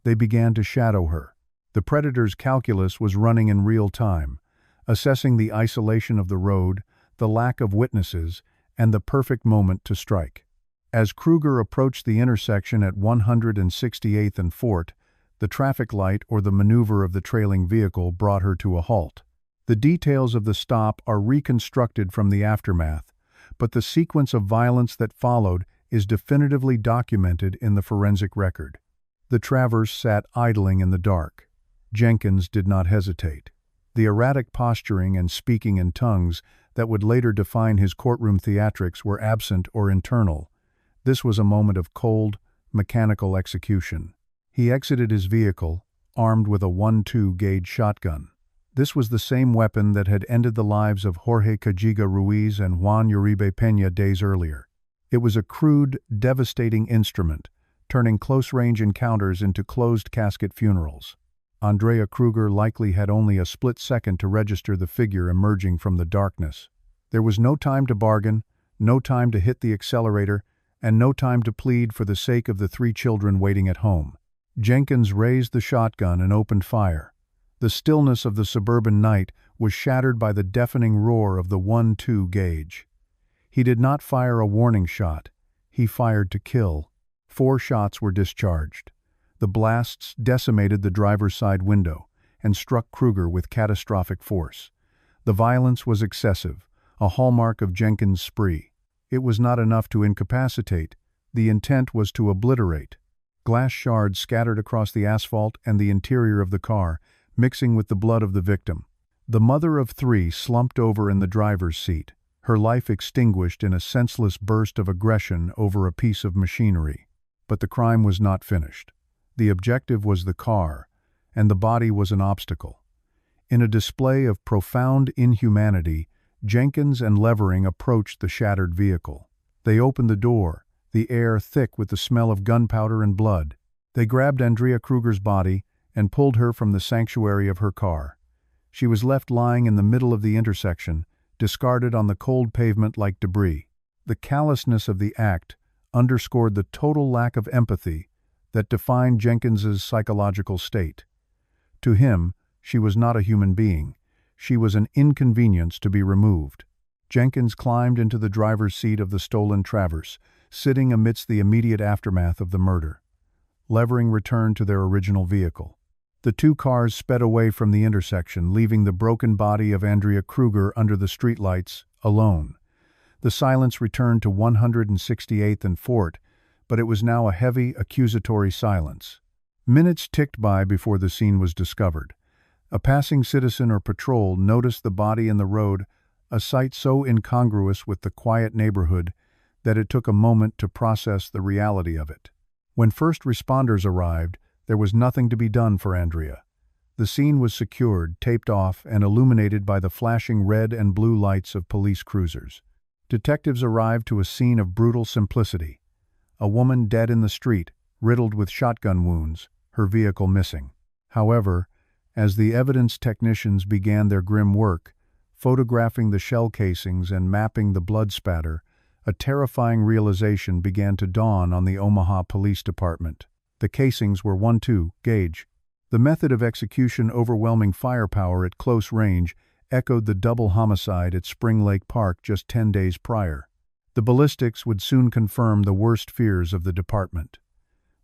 They began to shadow her. The predator's calculus was running in real time, assessing the isolation of the road, the lack of witnesses, and the perfect moment to strike. As Kruger approached the intersection at 168th and Fort, the traffic light or the maneuver of the trailing vehicle brought her to a halt. The details of the stop are reconstructed from the aftermath, but the sequence of violence that followed is definitively documented in the forensic record. The Traverse sat idling in the dark. Jenkins did not hesitate. The erratic posturing and speaking in tongues that would later define his courtroom theatrics were absent or internal. This was a moment of cold, mechanical execution. He exited his vehicle, armed with a .22 gauge shotgun. This was the same weapon that had ended the lives of Jorge Cajiga Ruiz and Juan Uribe Peña days earlier. It was a crude, devastating instrument, turning close-range encounters into closed-casket funerals. Andrea Kruger likely had only a split second to register the figure emerging from the darkness. There was no time to bargain, no time to hit the accelerator, and no time to plead for the sake of the 3 children waiting at home. Jenkins raised the shotgun and opened fire. The stillness of the suburban night was shattered by the deafening roar of the .22 gauge. He did not fire a warning shot. He fired to kill. 4 shots were discharged. The blasts decimated the driver's side window and struck Kruger with catastrophic force. The violence was excessive, a hallmark of Jenkins' spree. It was not enough to incapacitate. The intent was to obliterate. Glass shards scattered across the asphalt and the interior of the car, mixing with the blood of the victim. The mother of 3 slumped over in the driver's seat, her life extinguished in a senseless burst of aggression over a piece of machinery. But the crime was not finished. The objective was the car, and the body was an obstacle. In a display of profound inhumanity, Jenkins and Levering approached the shattered vehicle. They opened the door, the air thick with the smell of gunpowder and blood. They grabbed Andrea Kruger's body and pulled her from the sanctuary of her car. She was left lying in the middle of the intersection, discarded on the cold pavement like debris. The callousness of the act underscored the total lack of empathy that defined Jenkins's psychological state. To him, she was not a human being. She was an inconvenience to be removed. Jenkins climbed into the driver's seat of the stolen Traverse, sitting amidst the immediate aftermath of the murder. Levering returned to their original vehicle. The two cars sped away from the intersection, leaving the broken body of Andrea Kruger under the streetlights, alone. The silence returned to 168th and Fort, but it was now a heavy, accusatory silence. Minutes ticked by before the scene was discovered. A passing citizen or patrol noticed the body in the road, a sight so incongruous with the quiet neighborhood that it took a moment to process the reality of it. When first responders arrived, there was nothing to be done for Andrea. The scene was secured, taped off, and illuminated by the flashing red and blue lights of police cruisers. Detectives arrived to a scene of brutal simplicity. A woman dead in the street, riddled with shotgun wounds, her vehicle missing. However, as the evidence technicians began their grim work, photographing the shell casings and mapping the blood spatter, a terrifying realization began to dawn on the Omaha Police Department. The casings were .12 gauge. The method of execution, overwhelming firepower at close range, echoed the double homicide at Spring Lake Park just 10 days prior. The ballistics would soon confirm the worst fears of the department.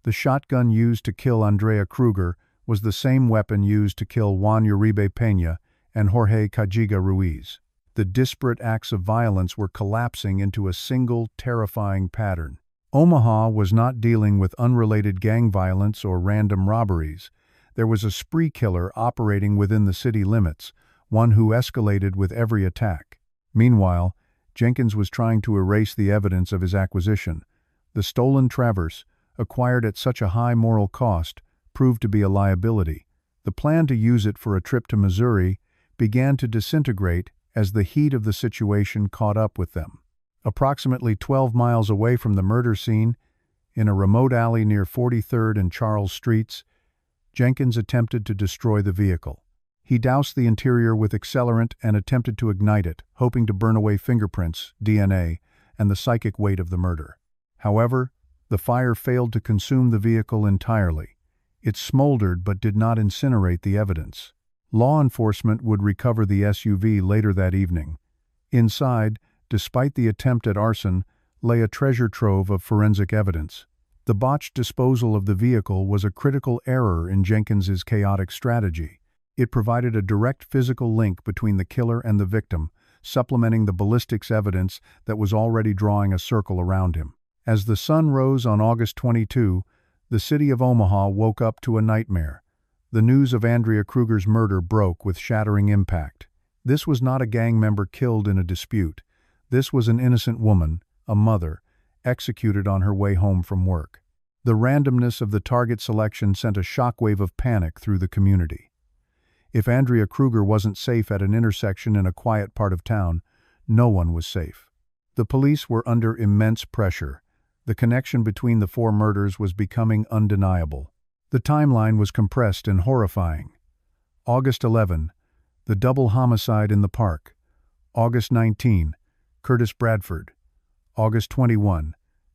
The shotgun used to kill Andrea Kruger was the same weapon used to kill Juan Uribe Peña and Jorge Cajiga Ruiz. The disparate acts of violence were collapsing into a single, terrifying pattern. Omaha was not dealing with unrelated gang violence or random robberies. There was a spree killer operating within the city limits, one who escalated with every attack. Meanwhile, Jenkins was trying to erase the evidence of his acquisition. The stolen Traverse, acquired at such a high moral cost, proved to be a liability. The plan to use it for a trip to Missouri began to disintegrate as the heat of the situation caught up with them. Approximately 12 miles away from the murder scene, in a remote alley near 43rd and Charles Streets, Jenkins attempted to destroy the vehicle. He doused the interior with accelerant and attempted to ignite it, hoping to burn away fingerprints, DNA, and the psychic weight of the murder. However, the fire failed to consume the vehicle entirely. It smoldered but did not incinerate the evidence. Law enforcement would recover the SUV later that evening. Inside, despite the attempt at arson, lay a treasure trove of forensic evidence. The botched disposal of the vehicle was a critical error in Jenkins's chaotic strategy. It provided a direct physical link between the killer and the victim, supplementing the ballistics evidence that was already drawing a circle around him. As the sun rose on August 22, the city of Omaha woke up to a nightmare. The news of Andrea Kruger's murder broke with shattering impact. This was not a gang member killed in a dispute. This was an innocent woman, a mother, executed on her way home from work. The randomness of the target selection sent a shockwave of panic through the community. If Andrea Kruger wasn't safe at an intersection in a quiet part of town, no one was safe. The police were under immense pressure. The connection between the four murders was becoming undeniable. The timeline was compressed and horrifying. August 11, the double homicide in the park. August 19, Curtis Bradford. August 21,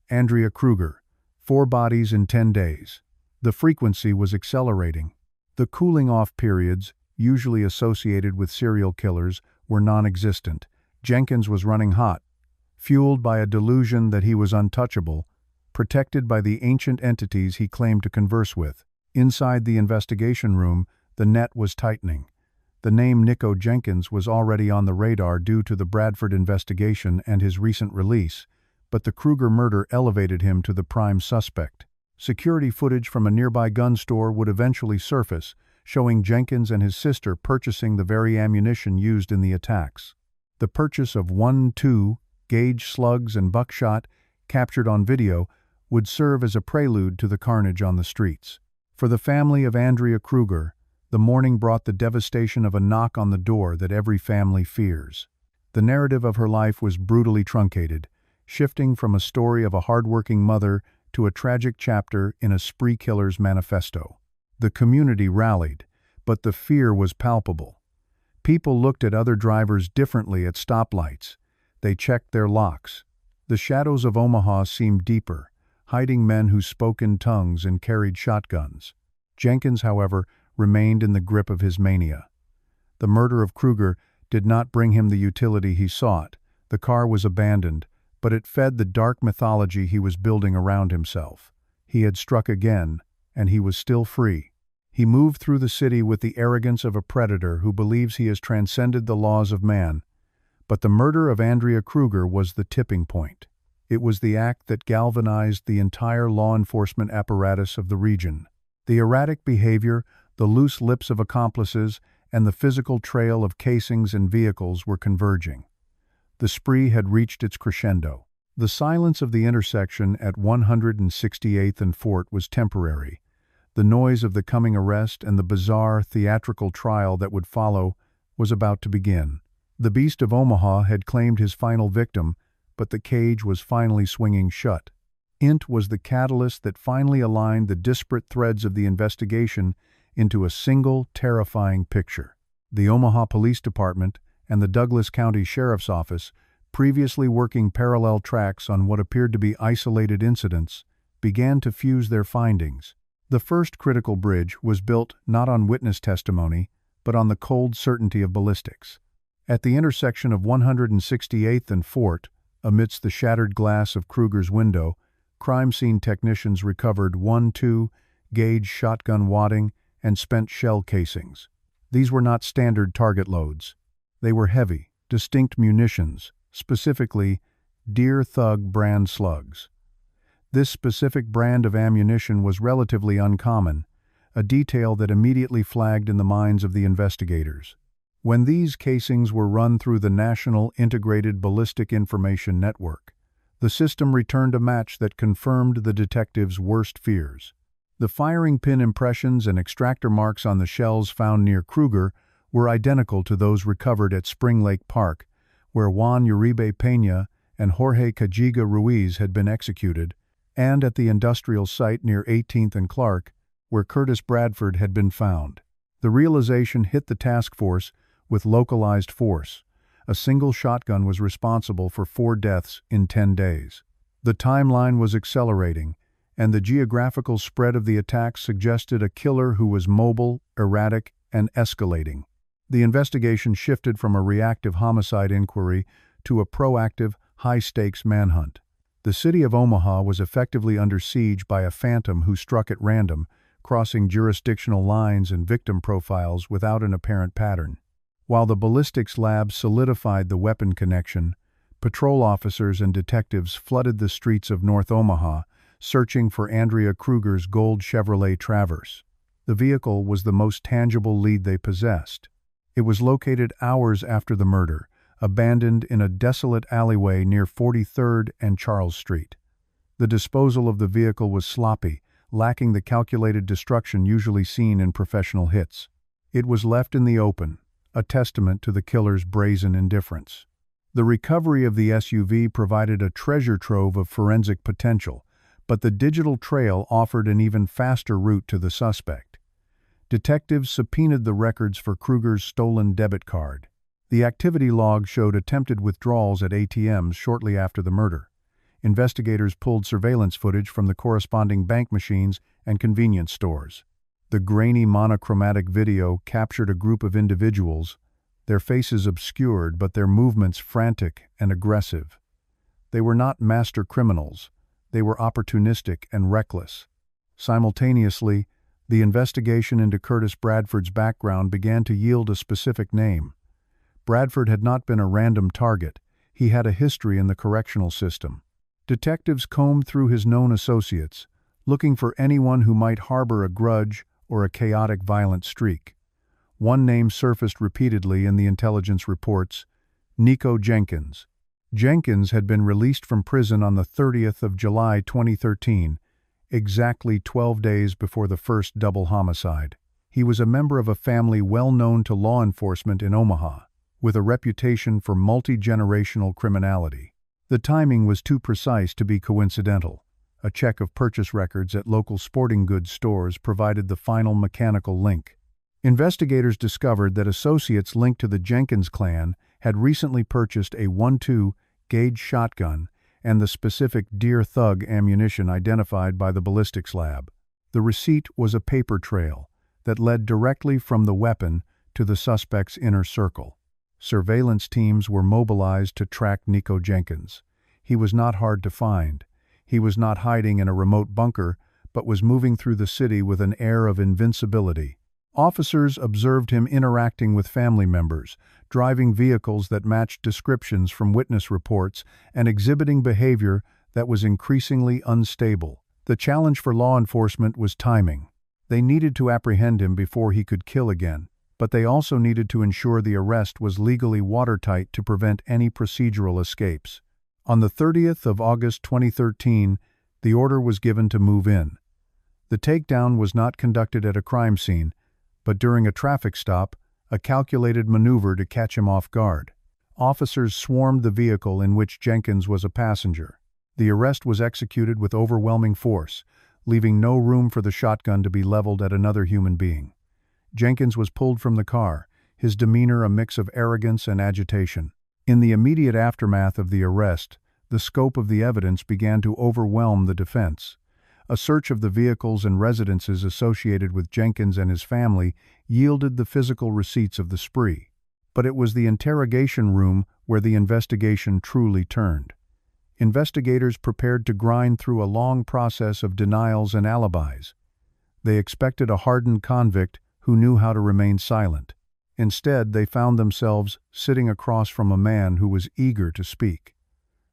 Andrea Kruger. 4 bodies in 10 days. The frequency was accelerating. The cooling-off periods, usually associated with serial killers, were non-existent. Jenkins was running hot, fueled by a delusion that he was untouchable, protected by the ancient entities he claimed to converse with. Inside the investigation room, the net was tightening. The name Nikko Jenkins was already on the radar due to the Bradford investigation and his recent release, but the Kruger murder elevated him to the prime suspect. Security footage from a nearby gun store would eventually surface, showing Jenkins and his sister purchasing the very ammunition used in the attacks. The purchase of .12 gauge slugs and buckshot, captured on video, would serve as a prelude to the carnage on the streets. For the family of Andrea Kruger, the morning brought the devastation of a knock on the door that every family fears. The narrative of her life was brutally truncated, shifting from a story of a hardworking mother to a tragic chapter in a spree killer's manifesto. The community rallied, but the fear was palpable. People looked at other drivers differently at stoplights. They checked their locks. The shadows of Omaha seemed deeper, hiding men who spoke in tongues and carried shotguns. Jenkins, however, remained in the grip of his mania. The murder of Kruger did not bring him the utility he sought. The car was abandoned, but it fed the dark mythology he was building around himself. He had struck again, and he was still free. He moved through the city with the arrogance of a predator who believes he has transcended the laws of man. But the murder of Andrea Kruger was the tipping point. It was the act that galvanized the entire law enforcement apparatus of the region. The erratic behavior, the loose lips of accomplices, and the physical trail of casings and vehicles were converging. The spree had reached its crescendo. The silence of the intersection at 168th and Fort was temporary. The noise of the coming arrest and the bizarre, theatrical trial that would follow was about to begin. The Beast of Omaha had claimed his final victim, but the cage was finally swinging shut. Int was the catalyst that finally aligned the disparate threads of the investigation into a single, terrifying picture. The Omaha Police Department and the Douglas County Sheriff's Office, previously working parallel tracks on what appeared to be isolated incidents, began to fuse their findings. The first critical bridge was built not on witness testimony, but on the cold certainty of ballistics. At the intersection of 168th and Fort, amidst the shattered glass of Kruger's window, crime scene technicians recovered 1-2 gauge shotgun wadding and spent shell casings. These were not standard target loads. They were heavy, distinct munitions, specifically Deer Thug brand slugs. This specific brand of ammunition was relatively uncommon, a detail that immediately flagged in the minds of the investigators. When these casings were run through the National Integrated Ballistic Information Network, the system returned a match that confirmed the detectives' worst fears. The firing pin impressions and extractor marks on the shells found near Kruger were identical to those recovered at Spring Lake Park, where Juan Uribe Peña and Jorge Cajiga Ruiz had been executed, and at the industrial site near 18th and Clark, where Curtis Bradford had been found. The realization hit the task force with localized force. A single shotgun was responsible for 4 deaths in 10 days. The timeline was accelerating, and the geographical spread of the attacks suggested a killer who was mobile, erratic, and escalating. The investigation shifted from a reactive homicide inquiry to a proactive, high-stakes manhunt. The city of Omaha was effectively under siege by a phantom who struck at random, crossing jurisdictional lines and victim profiles without an apparent pattern. While the ballistics lab solidified the weapon connection, patrol officers and detectives flooded the streets of North Omaha, searching for Andrea Kruger's gold Chevrolet Traverse. The vehicle was the most tangible lead they possessed. It was located hours after the murder, abandoned in a desolate alleyway near 43rd and Charles Street. The disposal of the vehicle was sloppy, lacking the calculated destruction usually seen in professional hits. It was left in the open, a testament to the killer's brazen indifference. The recovery of the SUV provided a treasure trove of forensic potential, but the digital trail offered an even faster route to the suspect. Detectives subpoenaed the records for Kruger's stolen debit card. The activity log showed attempted withdrawals at ATMs shortly after the murder. Investigators pulled surveillance footage from the corresponding bank machines and convenience stores. The grainy monochromatic video captured a group of individuals, their faces obscured but their movements frantic and aggressive. They were not master criminals. They were opportunistic and reckless. Simultaneously, the investigation into Curtis Bradford's background began to yield a specific name. Bradford had not been a random target. He had a history in the correctional system. Detectives combed through his known associates, looking for anyone who might harbor a grudge or a chaotic violent streak. One name surfaced repeatedly in the intelligence reports: Nikko Jenkins. Jenkins had been released from prison on the 30th of July 2013, exactly 12 days before the first double homicide. He was a member of a family well known to law enforcement in Omaha. with a reputation for multi-generational criminality. The timing was too precise to be coincidental. A check of purchase records at local sporting goods stores provided the final mechanical link. Investigators discovered that associates linked to the Jenkins clan had recently purchased a .22 gauge shotgun and the specific Deer Thug ammunition identified by the ballistics lab. The receipt was a paper trail that led directly from the weapon to the suspect's inner circle. Surveillance teams were mobilized to track Nikko Jenkins. He was not hard to find. He was not hiding in a remote bunker, but was moving through the city with an air of invincibility. Officers observed him interacting with family members, driving vehicles that matched descriptions from witness reports, and exhibiting behavior that was increasingly unstable. The challenge for law enforcement was timing. They needed to apprehend him before he could kill again, but they also needed to ensure the arrest was legally watertight to prevent any procedural escapes. On the 30th of August 2013, the order was given to move in. The takedown was not conducted at a crime scene, but during a traffic stop, a calculated maneuver to catch him off guard. Officers swarmed the vehicle in which Jenkins was a passenger. The arrest was executed with overwhelming force, leaving no room for the shotgun to be leveled at another human being. Jenkins was pulled from the car, his demeanor a mix of arrogance and agitation. In the immediate aftermath of the arrest, the scope of the evidence began to overwhelm the defense. A search of the vehicles and residences associated with Jenkins and his family yielded the physical receipts of the spree. But it was the interrogation room where the investigation truly turned. Investigators prepared to grind through a long process of denials and alibis. They expected a hardened convict who knew how to remain silent. Instead, they found themselves sitting across from a man who was eager to speak.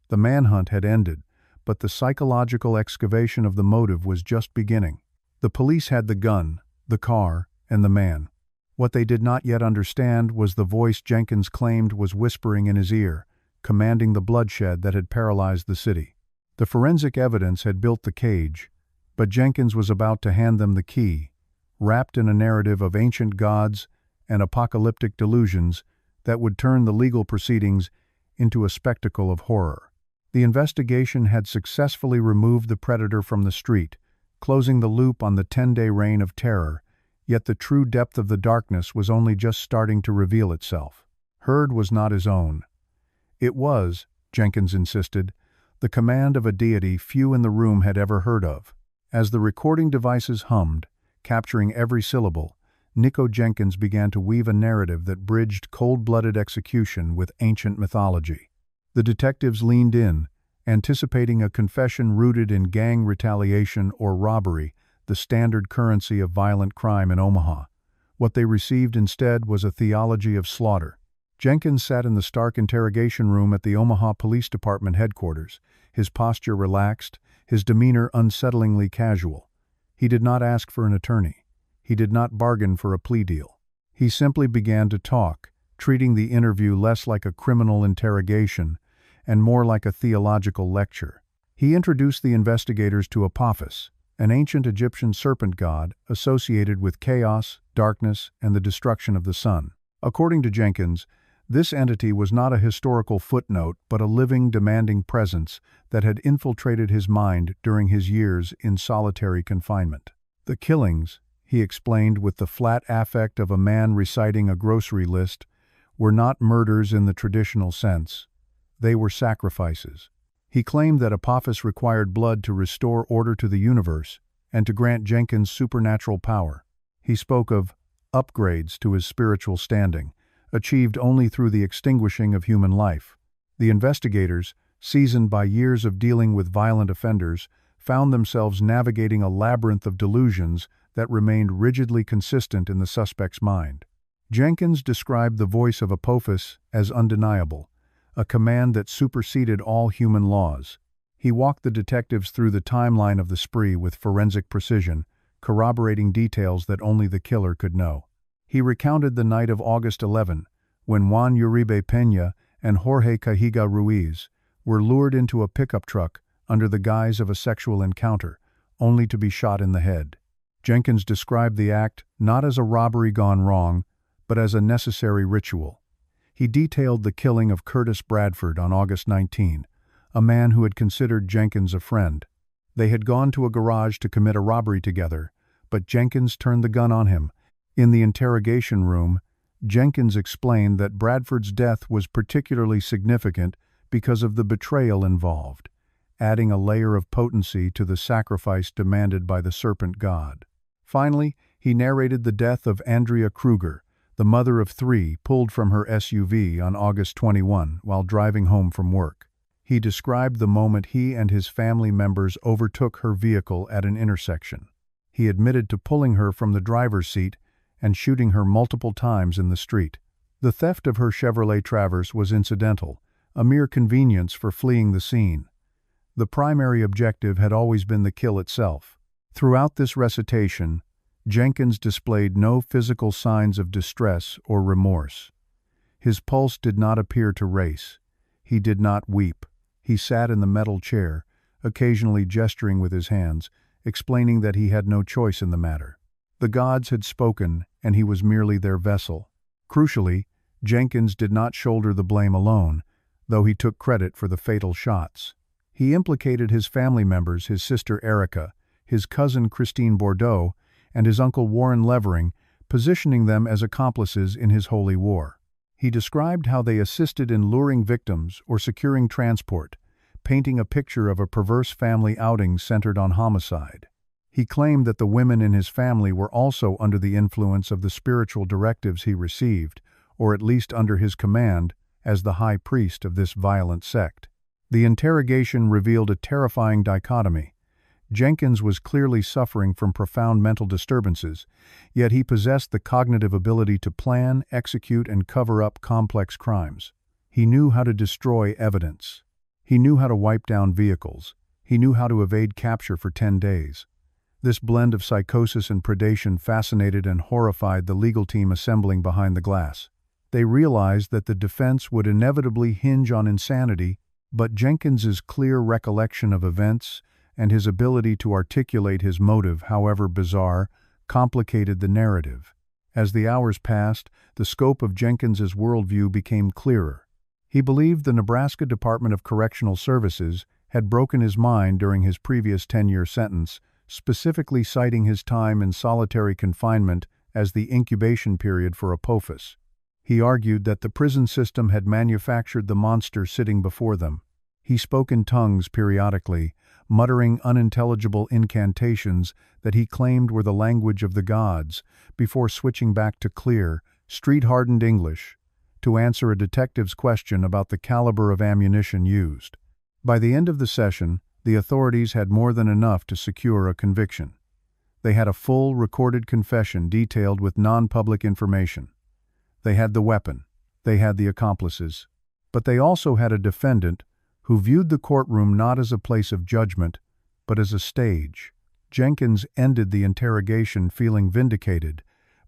The manhunt had ended, but the psychological excavation of the motive was just beginning. The police had the gun, the car, and the man. What they did not yet understand was the voice Jenkins claimed was whispering in his ear, commanding the bloodshed that had paralyzed the city. The forensic evidence had built the cage, but Jenkins was about to hand them the key, wrapped in a narrative of ancient gods and apocalyptic delusions that would turn the legal proceedings into a spectacle of horror. The investigation had successfully removed the predator from the street, closing the loop on the 10-day reign of terror, yet the true depth of the darkness was only just starting to reveal itself. Hurd was not his own. It was, Jenkins insisted, the command of a deity few in the room had ever heard of. As the recording devices hummed, capturing every syllable, Nikko Jenkins began to weave a narrative that bridged cold-blooded execution with ancient mythology. The detectives leaned in, anticipating a confession rooted in gang retaliation or robbery, the standard currency of violent crime in Omaha. What they received instead was a theology of slaughter. Jenkins sat in the stark interrogation room at the Omaha Police Department headquarters, his posture relaxed, his demeanor unsettlingly casual. He did not ask for an attorney. He did not bargain for a plea deal. He simply began to talk, treating the interview less like a criminal interrogation and more like a theological lecture. He introduced the investigators to Apophis, an ancient Egyptian serpent god associated with chaos, darkness, and the destruction of the sun. According to Jenkins, this entity was not a historical footnote but a living, demanding presence that had infiltrated his mind during his years in solitary confinement. The killings, he explained with the flat affect of a man reciting a grocery list, were not murders in the traditional sense. They were sacrifices. He claimed that Apophis required blood to restore order to the universe and to grant Jenkins supernatural power. He spoke of upgrades to his spiritual standing, achieved only through the extinguishing of human life. The investigators, seasoned by years of dealing with violent offenders, found themselves navigating a labyrinth of delusions that remained rigidly consistent in the suspect's mind. Jenkins described the voice of Apophis as undeniable, a command that superseded all human laws. He walked the detectives through the timeline of the spree with forensic precision, corroborating details that only the killer could know. He recounted the night of August 11, when Juan Uribe Peña and Jorge Cajiga Ruiz were lured into a pickup truck under the guise of a sexual encounter, only to be shot in the head. Jenkins described the act not as a robbery gone wrong, but as a necessary ritual. He detailed the killing of Curtis Bradford on August 19, a man who had considered Jenkins a friend. They had gone to a garage to commit a robbery together, but Jenkins turned the gun on him. In the interrogation room, Jenkins explained that Bradford's death was particularly significant because of the betrayal involved, adding a layer of potency to the sacrifice demanded by the serpent god. Finally, he narrated the death of Andrea Kruger, the mother of 3, pulled from her SUV on August 21 while driving home from work. He described the moment he and his family members overtook her vehicle at an intersection. He admitted to pulling her from the driver's seat and shooting her multiple times in the street. The theft of her Chevrolet Traverse was incidental, a mere convenience for fleeing the scene. The primary objective had always been the kill itself. Throughout this recitation, Jenkins displayed no physical signs of distress or remorse. His pulse did not appear to race. He did not weep. He sat in the metal chair, occasionally gesturing with his hands, explaining that he had no choice in the matter. The gods had spoken, and he was merely their vessel. Crucially, Jenkins did not shoulder the blame alone, though he took credit for the fatal shots. He implicated his family members, his sister Erica, his cousin Christine Bordeaux, and his uncle Warren Levering, positioning them as accomplices in his holy war. He described how they assisted in luring victims or securing transport, painting a picture of a perverse family outing centered on homicide. He claimed that the women in his family were also under the influence of the spiritual directives he received, or at least under his command, as the high priest of this violent sect. The interrogation revealed a terrifying dichotomy. Jenkins was clearly suffering from profound mental disturbances, yet he possessed the cognitive ability to plan, execute, and cover up complex crimes. He knew how to destroy evidence. He knew how to wipe down vehicles. He knew how to evade capture for 10 days. This blend of psychosis and predation fascinated and horrified the legal team assembling behind the glass. They realized that the defense would inevitably hinge on insanity, but Jenkins's clear recollection of events and his ability to articulate his motive, however bizarre, complicated the narrative. As the hours passed, the scope of Jenkins's worldview became clearer. He believed the Nebraska Department of Correctional Services had broken his mind during his previous 10-year sentence, specifically citing his time in solitary confinement as the incubation period for Apophis. He argued that the prison system had manufactured the monster sitting before them. He spoke in tongues periodically, muttering unintelligible incantations that he claimed were the language of the gods, before switching back to clear, street-hardened English to answer a detective's question about the caliber of ammunition used. By the end of the session, the authorities had more than enough to secure a conviction. They had a full, recorded confession detailed with non-public information. They had the weapon. They had the accomplices. But they also had a defendant who viewed the courtroom not as a place of judgment, but as a stage. Jenkins ended the interrogation feeling vindicated,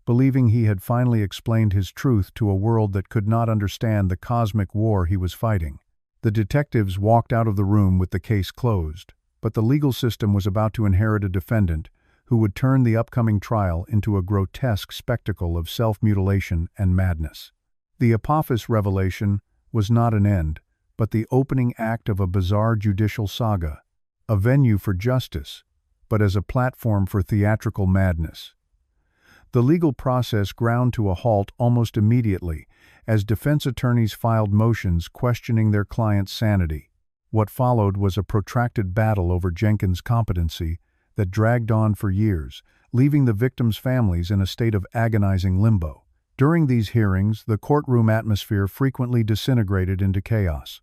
believing he had finally explained his truth to a world that could not understand the cosmic war he was fighting. The detectives walked out of the room with the case closed, but the legal system was about to inherit a defendant who would turn the upcoming trial into a grotesque spectacle of self-mutilation and madness. The Apophis revelation was not an end, but the opening act of a bizarre judicial saga, a venue for justice, but as a platform for theatrical madness. The legal process ground to a halt almost immediately as defense attorneys filed motions questioning their client's sanity. What followed was a protracted battle over Jenkins' competency that dragged on for years, leaving the victims' families in a state of agonizing limbo. During these hearings, the courtroom atmosphere frequently disintegrated into chaos.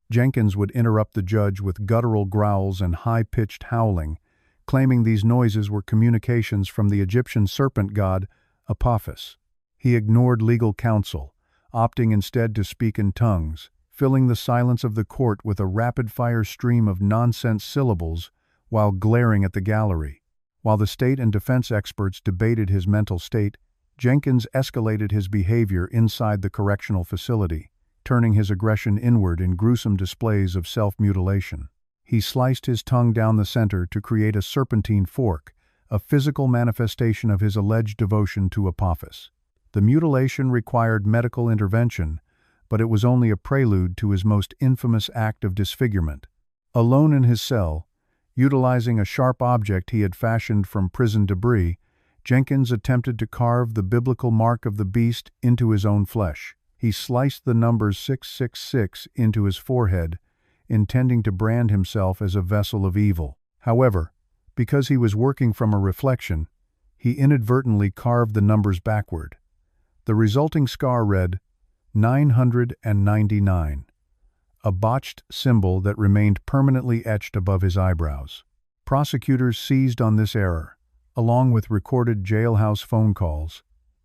Jenkins would interrupt the judge with guttural growls and high-pitched howling, claiming these noises were communications from the Egyptian serpent god, Apophis. He ignored legal counsel, opting instead to speak in tongues, filling the silence of the court with a rapid-fire stream of nonsense syllables while glaring at the gallery. While the state and defense experts debated his mental state, Jenkins escalated his behavior inside the correctional facility, turning his aggression inward in gruesome displays of self-mutilation. He sliced his tongue down the center to create a serpentine fork, a physical manifestation of his alleged devotion to Apophis. The mutilation required medical intervention, but it was only a prelude to his most infamous act of disfigurement. Alone in his cell, utilizing a sharp object he had fashioned from prison debris, Jenkins attempted to carve the biblical mark of the beast into his own flesh. He sliced the numbers 666 into his forehead, intending to brand himself as a vessel of evil. However, because he was working from a reflection, he inadvertently carved the numbers backward. The resulting scar read 999, a botched symbol that remained permanently etched above his eyebrows. Prosecutors seized on this error, along with recorded jailhouse phone calls,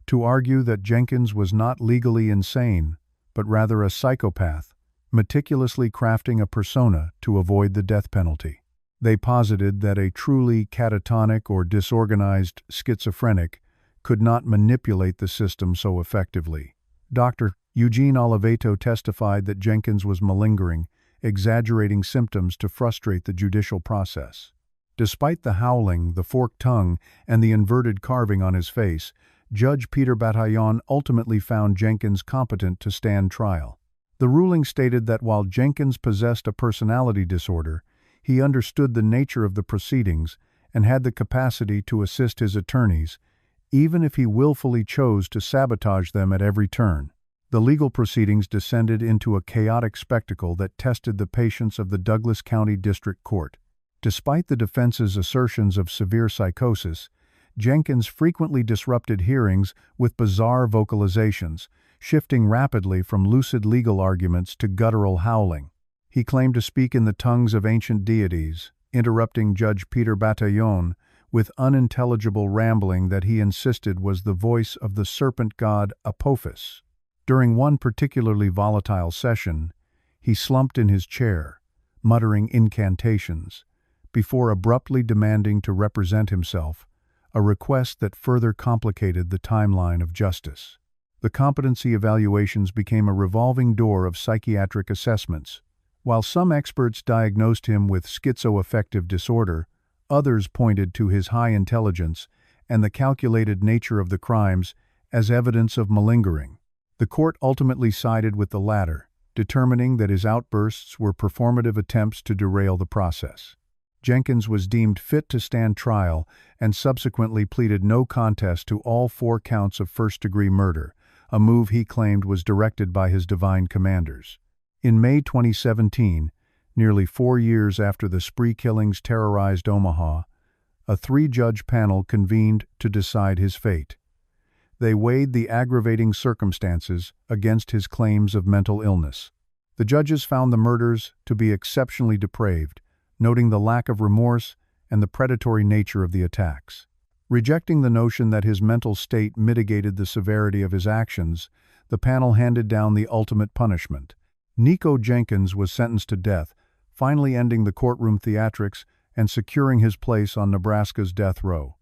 to argue that Jenkins was not legally insane, but rather a psychopath, meticulously crafting a persona to avoid the death penalty. They posited that a truly catatonic or disorganized schizophrenic could not manipulate the system so effectively. Dr. Eugene Oliveto testified that Jenkins was malingering, exaggerating symptoms to frustrate the judicial process. Despite the howling, the forked tongue, and the inverted carving on his face, Judge Peter Bataillon ultimately found Jenkins competent to stand trial. The ruling stated that while Jenkins possessed a personality disorder, he understood the nature of the proceedings and had the capacity to assist his attorneys, even if he willfully chose to sabotage them at every turn. The legal proceedings descended into a chaotic spectacle that tested the patience of the Douglas County District Court. Despite the defense's assertions of severe psychosis, Jenkins frequently disrupted hearings with bizarre vocalizations, shifting rapidly from lucid legal arguments to guttural howling. He claimed to speak in the tongues of ancient deities, interrupting Judge Peter Bataillon with unintelligible rambling that he insisted was the voice of the serpent god Apophis. During one particularly volatile session, he slumped in his chair, muttering incantations, before abruptly demanding to represent himself, a request that further complicated the timeline of justice. The competency evaluations became a revolving door of psychiatric assessments. While some experts diagnosed him with schizoaffective disorder, others pointed to his high intelligence and the calculated nature of the crimes as evidence of malingering. The court ultimately sided with the latter, determining that his outbursts were performative attempts to derail the process. Jenkins was deemed fit to stand trial and subsequently pleaded no contest to all 4 counts of first-degree murder, a move he claimed was directed by his divine commanders. In May 2017, nearly 4 years after the spree killings terrorized Omaha, a 3-judge panel convened to decide his fate. They weighed the aggravating circumstances against his claims of mental illness. The judges found the murders to be exceptionally depraved, noting the lack of remorse and the predatory nature of the attacks. Rejecting the notion that his mental state mitigated the severity of his actions, the panel handed down the ultimate punishment. Nikko Jenkins was sentenced to death, finally ending the courtroom theatrics and securing his place on Nebraska's death row.